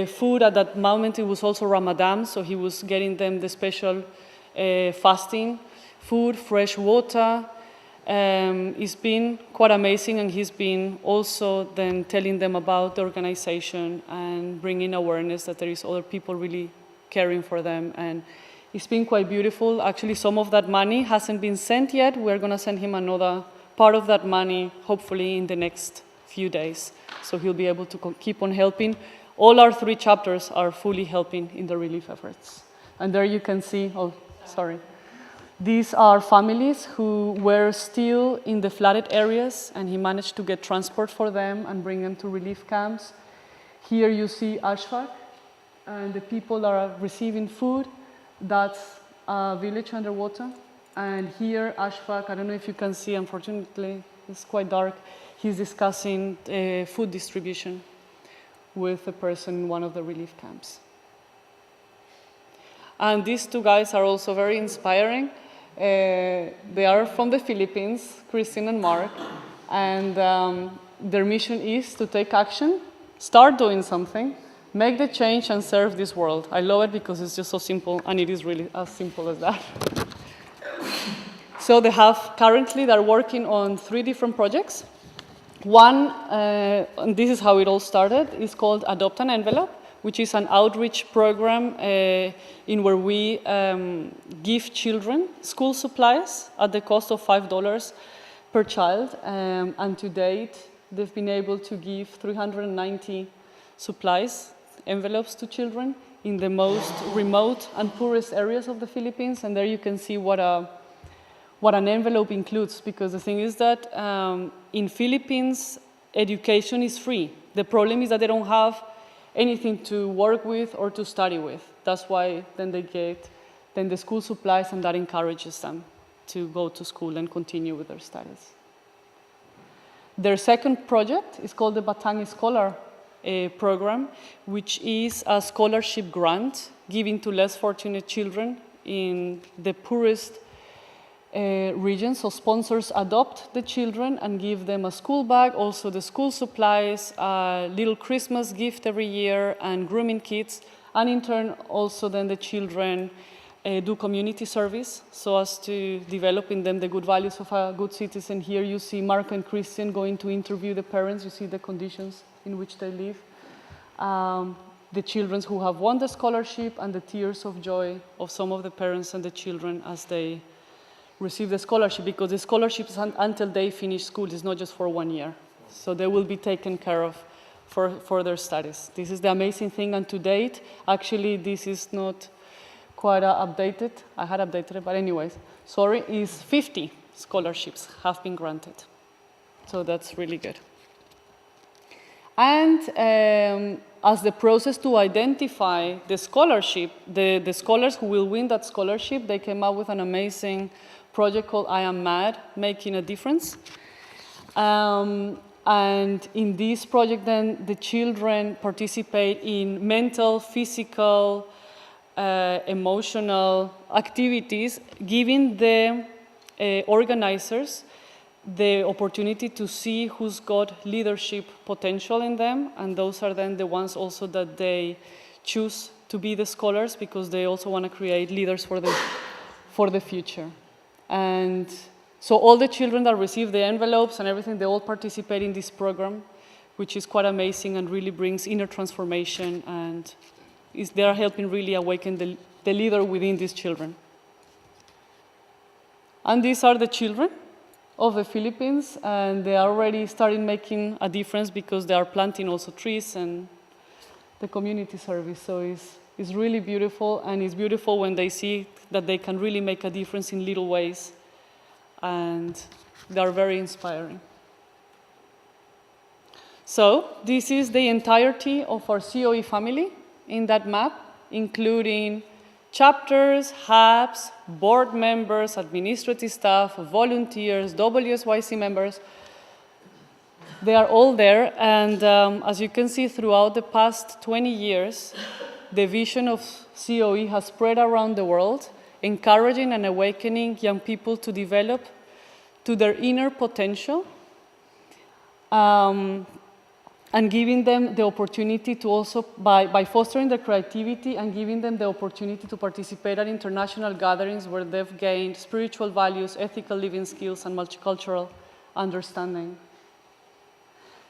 Speaker 1: food. At that moment, it was also Ramadan, so he was getting them the special fasting food, fresh water. It's been quite amazing, and he's been also then telling them about the organization and bringing awareness that there is other people really caring for them. And it's been quite beautiful. Actually, some of that money hasn't been sent yet. We're going to send him another part of that money, hopefully in the next few days. So he'll be able to keep on helping. All our 3 chapters are fully helping in the relief efforts. And there you can see, these are families who were still in the flooded areas, and he managed to get transport for them and bring them to relief camps. Here you see Ashfaq, and the people are receiving food. That's a village underwater. And here, Ashfaq, I don't know if you can see, unfortunately, it's quite dark. He's discussing food distribution with a person in one of the relief camps. And these 2 guys are also very inspiring. They are from the Philippines, Christine and Mark, and their mission is to take action, start doing something, make the change, and serve this world. I love it because it's just so simple, and it is really as simple as that. So currently they're working on 3 different projects. One, and this is how it all started, is called Adopt an Envelope, which is an outreach program in where we give children school supplies at the cost of $5 per child. And to date, they've been able to give 390 supplies, envelopes to children in the most remote and poorest areas of the Philippines. And there you can see what an envelope includes, because the thing is that in Philippines, education is free. The problem is that they don't have anything to work with or to study with. That's why then they get the school supplies, and that encourages them to go to school and continue with their studies. Their second project is called the BATANG ISKLOR program, which is a scholarship grant given to less fortunate children in the poorest regions. So sponsors adopt the children and give them a school bag, also the school supplies, a little Christmas gift every year, and grooming kits. And in turn, also then the children do community service so as to develop in them the good values of a good citizen. Here you see Mark and Christian going to interview the parents. You see the conditions in which they live. The children who have won the scholarship, and the tears of joy of some of the parents and the children as they receive the scholarship, because the scholarship is until they finish school. It's not just for 1 year. So they will be taken care of for their studies. This is the amazing thing, and to date, actually this is not quite updated. I had updated it, but anyways, sorry, is 50 scholarships have been granted. So that's really good. And as the process to identify the scholarship, the scholars who will win that scholarship, they came up with an amazing project called I Am M.A.D, Making a Difference. And in this project, then, the children participate in mental, physical, emotional activities, giving the organizers the opportunity to see who's got leadership potential in them, and those are then the ones also that they choose to be the scholars, because they also want to create leaders for the future. And So all the children that receive the envelopes and everything, they all participate in this program, which is quite amazing and really brings inner transformation, and they are helping really awaken the leader within these children. And these are the children of the Philippines, and they are already starting making a difference because they are planting also trees and the community service. So it's really beautiful, and it's beautiful when they see that they can really make a difference in little ways, and they are very inspiring. So this is the entirety of our COE family in that map, including chapters, hubs, board members, administrative staff, volunteers, WSYC members. They are all there, and as you can see, throughout the past 20 years, the vision of COE has spread around the world, encouraging and awakening young people to develop to their inner potential, and giving them the opportunity to also, by fostering their creativity and giving them the opportunity to participate at international gatherings where they've gained spiritual values, ethical living skills, and multicultural understanding.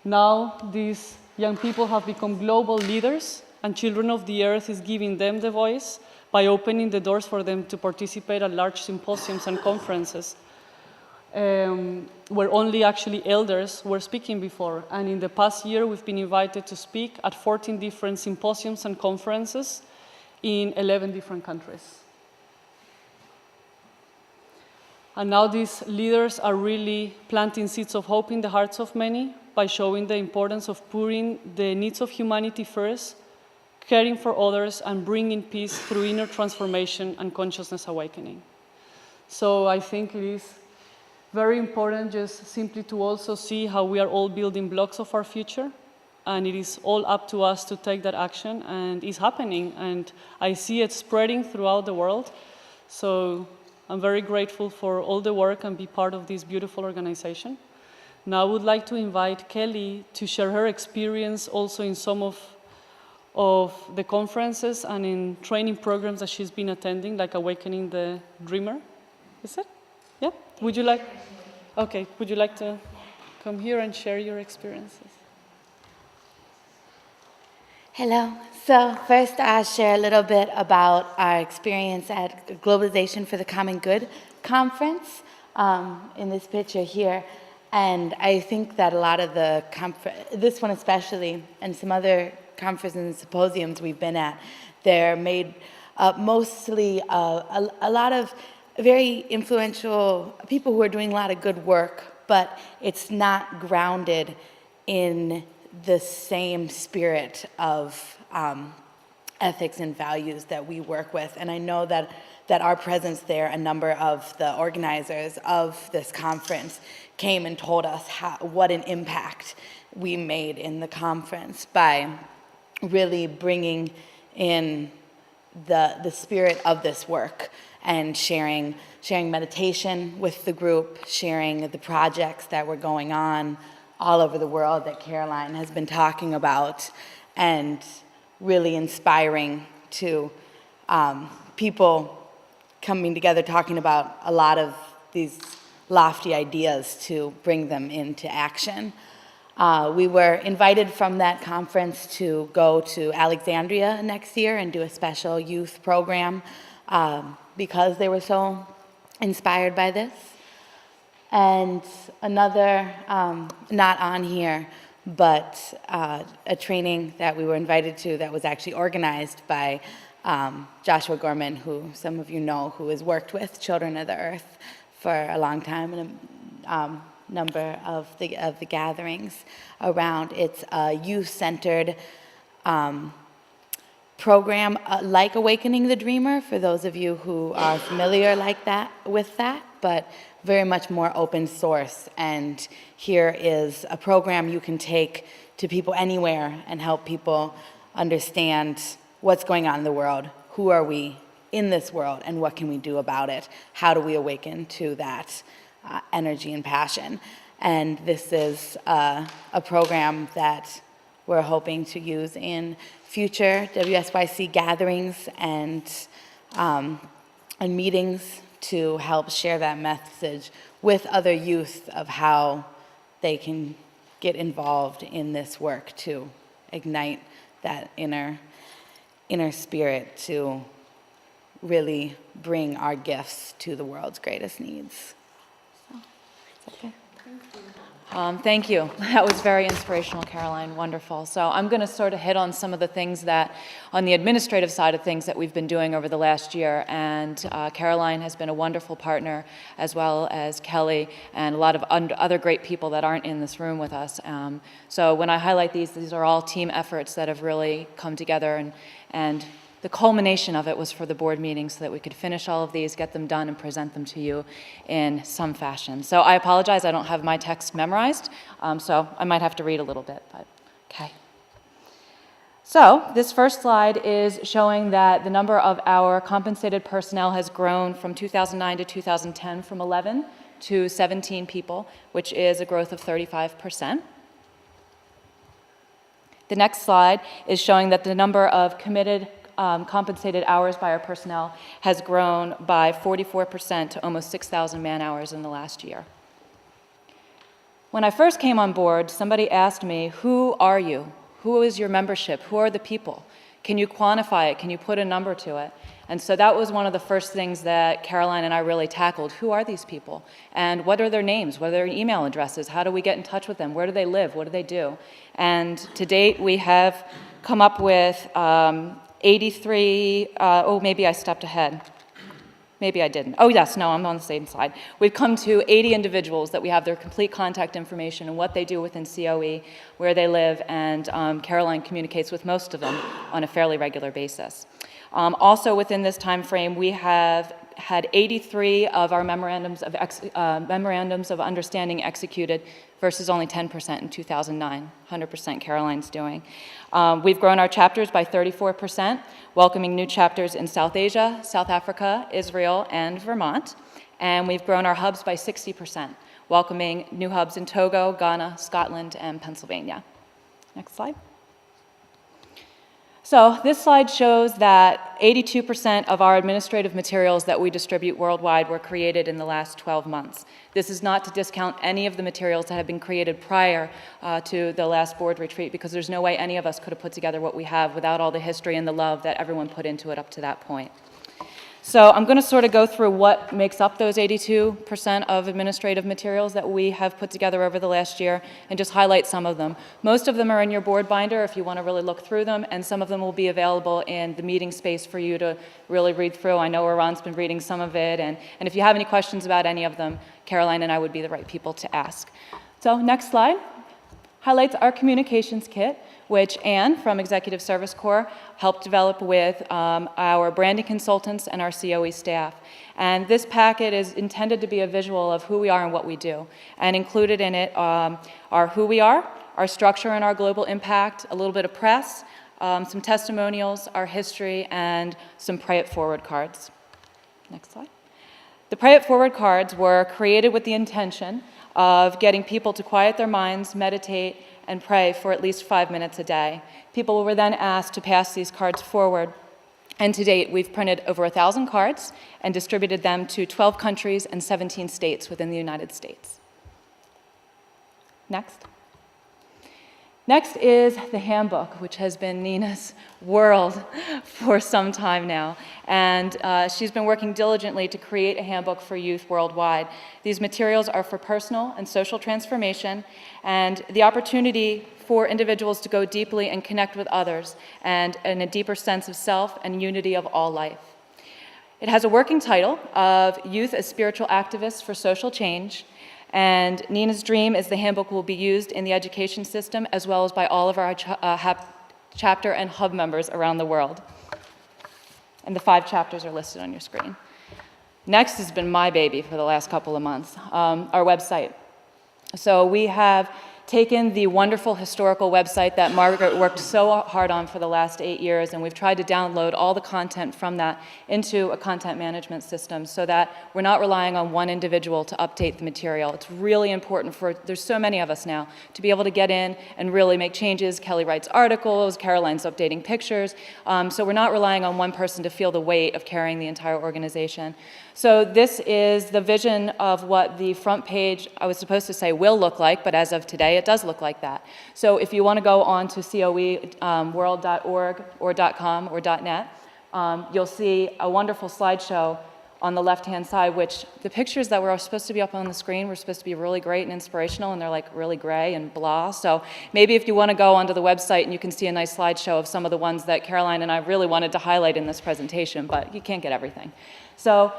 Speaker 1: Now, these young people have become global leaders, and Children of the Earth is giving them the voice by opening the doors for them to participate at large symposiums and conferences, where only actually elders were speaking before. And in the past year, we've been invited to speak at 14 different symposiums and conferences in 11 different countries. And now these leaders are really planting seeds of hope in the hearts of many by showing the importance of putting the needs of humanity first, caring for others, and bringing peace through inner transformation and consciousness awakening. So I think it is very important just simply to also see how we are all building blocks of our future, and it is all up to us to take that action, and it's happening, and I see it spreading throughout the world. So I'm very grateful for all the work and be part of this beautiful organization. Now I would like to invite Kelly to share her experience also in some of the conferences and in training programs that she's been attending, like Awakening the Dreamer. Is it? Yeah? Would you like? Okay, would you like to come here and share your experiences?
Speaker 5: Hello. So first I'll share a little bit about our experience at Globalization for the Common Good conference in this picture here. And I think that a lot of the this one especially, and some other conferences and symposiums we've been at, they're made mostly a lot of very influential people who are doing a lot of good work, but it's not grounded in the same spirit of ethics and values that we work with. And I know that our presence there, a number of the organizers of this conference came and told us what an impact we made in the conference by really bringing in the spirit of this work and sharing meditation with the group, sharing the projects that were going on all over the world that Caroline has been talking about, and really inspiring to people coming together talking about a lot of these lofty ideas to bring them into action. We were invited from that conference to go to Alexandria next year and do a special youth program because they were so inspired by this. And another, not on here, but a training that we were invited to that was actually organized by Joshua Gorman, who some of you know, who has worked with Children of the Earth for a long time, and a number of the gatherings around. It's a youth-centered program like Awakening the Dreamer, for those of you who are familiar with that, but very much more open source. And here is a program you can take to people anywhere and help people understand what's going on in the world, who are we in this world, and what can we do about it? How do we awaken to that energy and passion? And this is a program that we're hoping to use in future WSYC gatherings and meetings to help share that message with other youth of how they can get involved in this work to ignite that inner spirit to really bring our gifts to the world's greatest needs. So, it's okay.
Speaker 6: Thank you. That was very inspirational, Caroline. Wonderful. So I'm going to sort of hit on some of the things that, on the administrative side of things, that we've been doing over the last year. And Caroline has been a wonderful partner, as well as Kelly and a lot of other great people that aren't in this room with us. So when I highlight these are all team efforts that have really come together, and the culmination of it was for the board meeting so that we could finish all of these, get them done, and present them to you in some fashion. So I apologize, I don't have my text memorized, so I might have to read a little bit, but okay. So this first slide is showing that the number of our compensated personnel has grown from 2009 to 2010 from 11 to 17 people, which is a growth of 35%. The next slide is showing that the number of committed compensated hours by our personnel has grown by 44% to almost 6,000 man-hours in the last year. When I first came on board, somebody asked me, who are you? Who is your membership? Who are the people? Can you quantify it? Can you put a number to it? And so that was one of the first things that Caroline and I really tackled. Who are these people? And what are their names? What are their email addresses? How do we get in touch with them? Where do they live? What do they do? And to date, we have come up with 83, oh, maybe I stepped ahead. Maybe I didn't. Oh, yes, no, I'm on the same slide. We've come to 80 individuals that we have their complete contact information and what they do within COE, where they live, and Caroline communicates with most of them on a fairly regular basis. Also within this time frame, we have had 83 of our memorandums of understanding executed versus only 10% in 2009, 100% Caroline's doing. We've grown our chapters by 34%, welcoming new chapters in South Asia, South Africa, Israel, and Vermont. And we've grown our hubs by 60%, welcoming new hubs in Togo, Ghana, Scotland, and Pennsylvania. Next slide. So this slide shows that 82% of our administrative materials that we distribute worldwide were created in the last 12 months. This is not to discount any of the materials that have been created prior to the last board retreat, because there's no way any of us could have put together what we have without all the history and the love that everyone put into it up to that point. So I'm going to sort of go through what makes up those 82% of administrative materials that we have put together over the last year and just highlight some of them. Most of them are in your board binder if you want to really look through them, and some of them will be available in the meeting space for you to really read through. I know Iran's been reading some of it, and if you have any questions about any of them, Caroline and I would be the right people to ask. So next slide highlights our communications kit, which Anne from Executive Service Corps helped develop with our branding consultants and our COE staff. And this packet is intended to be a visual of who we are and what we do. And included in it are who we are, our structure and our global impact, a little bit of press, some testimonials, our history, and some Pray It Forward cards. Next slide. The Pray It Forward cards were created with the intention of getting people to quiet their minds, meditate, and pray for at least 5 minutes a day. People were then asked to pass these cards forward. And to date, we've printed over 1,000 cards and distributed them to 12 countries and 17 states within the United States. Next. Next is the handbook, which has been Nina's world for some time now. And she's been working diligently to create a handbook for youth worldwide. These materials are for personal and social transformation and the opportunity for individuals to go deeply and connect with others and in a deeper sense of self and unity of all life. It has a working title of Youth as Spiritual Activists for Social Change. And Nina's dream is the handbook will be used in the education system as well as by all of our chapter and hub members around the world. And the 5 chapters are listed on your screen. Next has been my baby for the last couple of months, our website. So we have taken the wonderful historical website that Margaret worked so hard on for the last 8 years, and we've tried to download all the content from that into a content management system so that we're not relying on one individual to update the material. It's really important there's so many of us now, to be able to get in and really make changes. Kelly writes articles, Caroline's updating pictures, so we're not relying on one person to feel the weight of carrying the entire organization. So this is the vision of what the front page, I was supposed to say will look like, but as of today, it does look like that. So if you want to go on to coeworld.org or .com or .net, you'll see a wonderful slideshow on the left-hand side, which the pictures that were supposed to be up on the screen were supposed to be really great and inspirational, and they're like really gray and blah. So maybe if you want to go onto the website and you can see a nice slideshow of some of the ones that Caroline and I really wanted to highlight in this presentation, but you can't get everything. So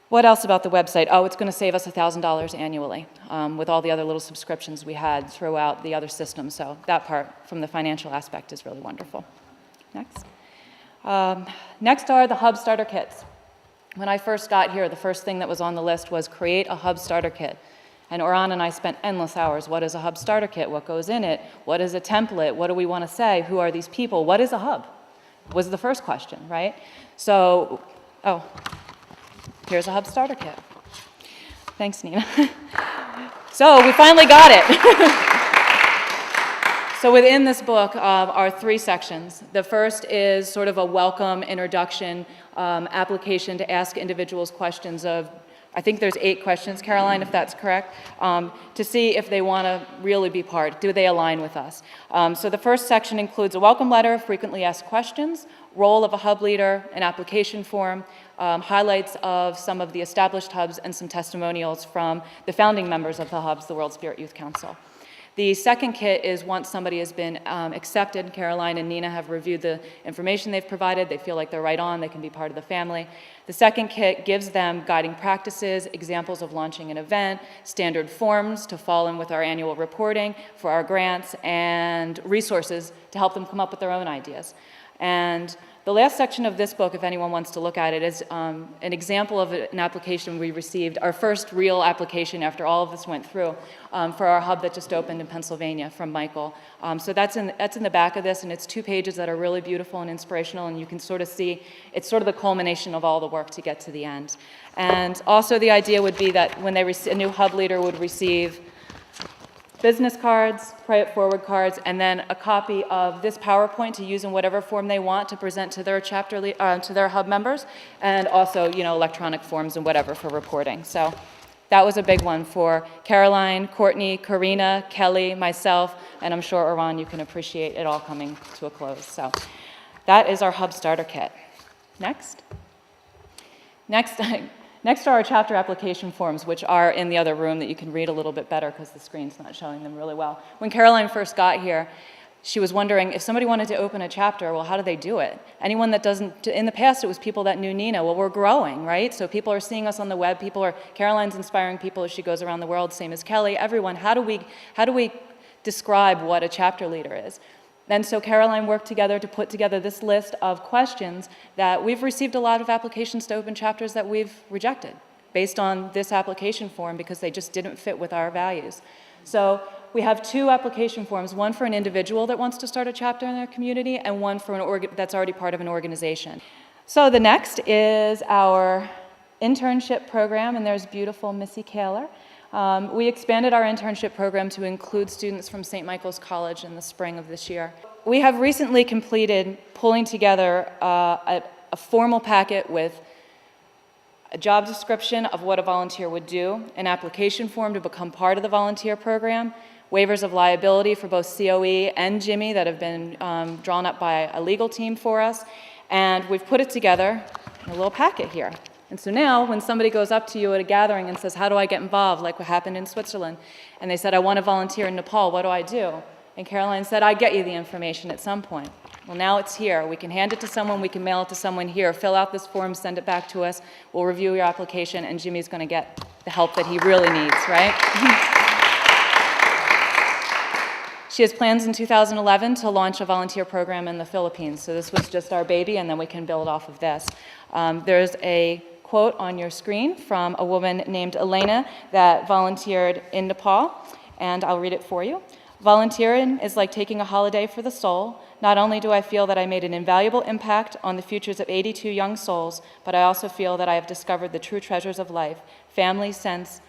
Speaker 6: what else about the website? Oh, it's going to save us $1,000 annually with all the other little subscriptions we had throughout the other systems. So that part from the financial aspect is really wonderful. Next. Next are the Hub Starter Kits. When I first got here, the first thing that was on the list was create a Hub Starter Kit. And Oran and I spent endless hours. What is a Hub Starter Kit? What goes in it? What is a template? What do we want to say? Who are these people? What is a hub? Was the first question, right? So, here's a Hub Starter Kit. Thanks, Nina. So we finally got it. So within this book are 3 sections. The first is sort of a welcome introduction application to ask individuals questions of, I think there's 8 questions, Caroline, if that's correct, to see if they want to really be part. Do they align with us? So the first section includes a welcome letter, frequently asked questions, role of a hub leader, an application form, highlights of some of the established hubs, and some testimonials from the founding members of the hubs, the World Spirit Youth Council. The second kit is once somebody has been accepted, Caroline and Nina have reviewed the information they've provided, they feel like they're right on, they can be part of the family. The second kit gives them guiding practices, examples of launching an event, standard forms to fall in with our annual reporting for our grants, and resources to help them come up with their own ideas. And the last section of this book, if anyone wants to look at it, is an example of an application we received, our first real application after all of this went through, for our hub that just opened in Pennsylvania from Michael. So that's in the back of this, and it's 2 pages that are really beautiful and inspirational, and you can sort of see it's sort of the culmination of all the work to get to the end. And also the idea would be that when a new hub leader would receive business cards, pay it forward cards, and then a copy of this PowerPoint to use in whatever form they want to present to their to their hub members, and also, electronic forms and whatever for reporting. So that was a big one for Caroline, Courtney, Karina, Kelly, myself, and I'm sure, Oran, you can appreciate it all coming to a close. So that is our Hub Starter Kit. Next. Next are our chapter application forms, which are in the other room that you can read a little bit better because the screen's not showing them really well. When Caroline first got here, she was wondering if somebody wanted to open a chapter, well, how do they do it? Anyone that doesn't, in the past it was people that knew Nina. Well, we're growing, right? So people are seeing us on the web, Caroline's inspiring people as she goes around the world, same as Kelly, everyone. How do we describe what a chapter leader is? And so Caroline worked together to put together this list of questions that we've received a lot of applications to open chapters that we've rejected based on this application form because they just didn't fit with our values. So we have 2 application forms, one for an individual that wants to start a chapter in their community and one for that's already part of an organization. So the next is our internship program, and there's beautiful Missy Kaler. We expanded our internship program to include students from St. Michael's College in the spring of this year. We have recently completed pulling together a formal packet with a job description of what a volunteer would do, an application form to become part of the volunteer program, waivers of liability for both COE and Jimmy that have been drawn up by a legal team for us, and we've put it together in a little packet here. And so now, when somebody goes up to you at a gathering and says, how do I get involved, like what happened in Switzerland, and they said, I want to volunteer in Nepal, what do I do? And Caroline said, I get you the information at some point. Well, now it's here. We can hand it to someone, we can mail it to someone here, fill out this form, send it back to us, we'll review your application, and Jimmy's going to get the help that he really needs, right? She has plans in 2011 to launch a volunteer program in the Philippines. So this was just our baby, and then we can build off of this. There's a quote on your screen from a woman named Elena that volunteered in Nepal. and I'll read it for you. Volunteering is like taking a holiday for the soul. Not only do I feel that I made an invaluable impact on the futures of 82 young souls, but I also feel that I have discovered the true treasures of life, family, sense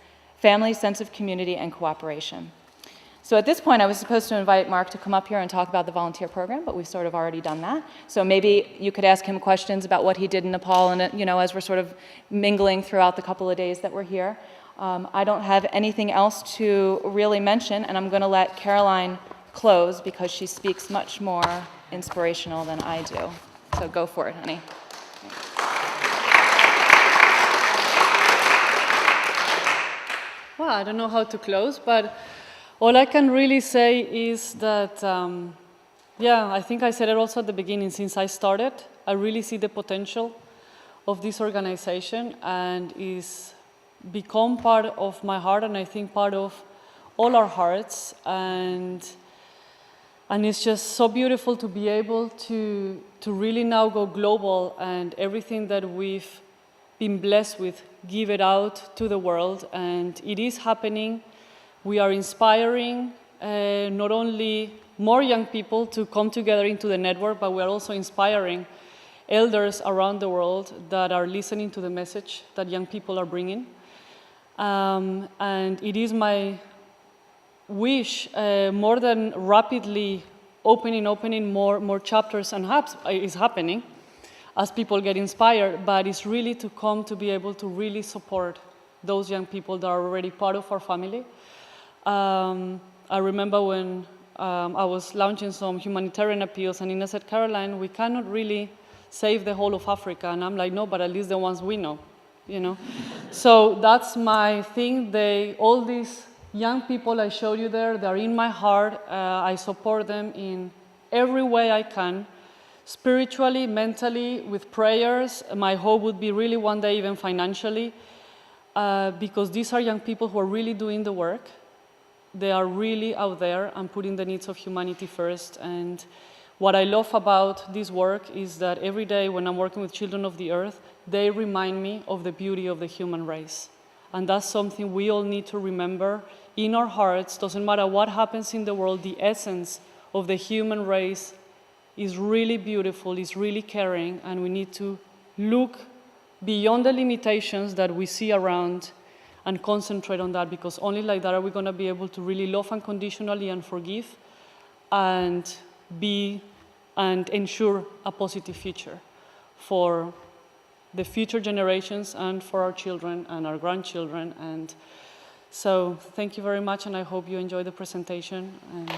Speaker 6: of community, and cooperation. So at this point, I was supposed to invite Mark to come up here and talk about the volunteer program, but we've sort of already done that. So maybe you could ask him questions about what he did in Nepal, and as we're sort of mingling throughout the couple of days that we're here. I don't have anything else to really mention, and I'm going to let Caroline close because she speaks much more inspirational than I do. So go for it, honey.
Speaker 1: Well, I don't know how to close, but all I can really say is that, I think I said it also at the beginning, since I started, I really see the potential of this organization, and is become part of my heart, and I think part of all our hearts, and it's just so beautiful to be able to really now go global, and everything that we've been blessed with, give it out to the world, and it is happening. We are inspiring not only more young people to come together into the network, but we are also inspiring elders around the world that are listening to the message that young people are bringing. And it is my wish, more than rapidly opening more chapters and hubs is happening as people get inspired, but it's really to come to be able to really support those young people that are already part of our family. I remember when I was launching some humanitarian appeals, and Ina said, Caroline, we cannot really save the whole of Africa. And I'm like, no, but at least the ones we know, So that's my thing. All these young people I showed you there, they're in my heart. I support them in every way I can, spiritually, mentally, with prayers. My hope would be really one day even financially, because these are young people who are really doing the work. They are really out there and putting the needs of humanity first. And what I love about this work is that every day when I'm working with children of the earth, they remind me of the beauty of the human race. And that's something we all need to remember in our hearts. Doesn't matter what happens in the world, the essence of the human race is really beautiful, is really caring, and we need to look beyond the limitations that we see around and concentrate on that, because only like that are we going to be able to really love unconditionally and forgive and ensure a positive future for the future generations and for our children and our grandchildren. And so thank you very much, and I hope you enjoy the presentation. And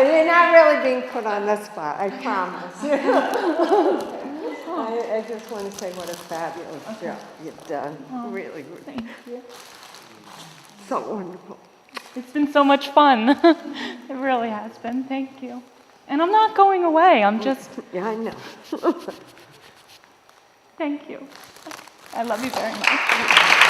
Speaker 7: you're not really being put on the spot, I promise. I just want to say what a fabulous job you've done. Really good.
Speaker 6: Thank you.
Speaker 7: So wonderful.
Speaker 6: It's been so much fun. It really has been. Thank you. And I'm not going away. I'm just...
Speaker 7: Yeah, I know.
Speaker 6: Thank you. I love you very much.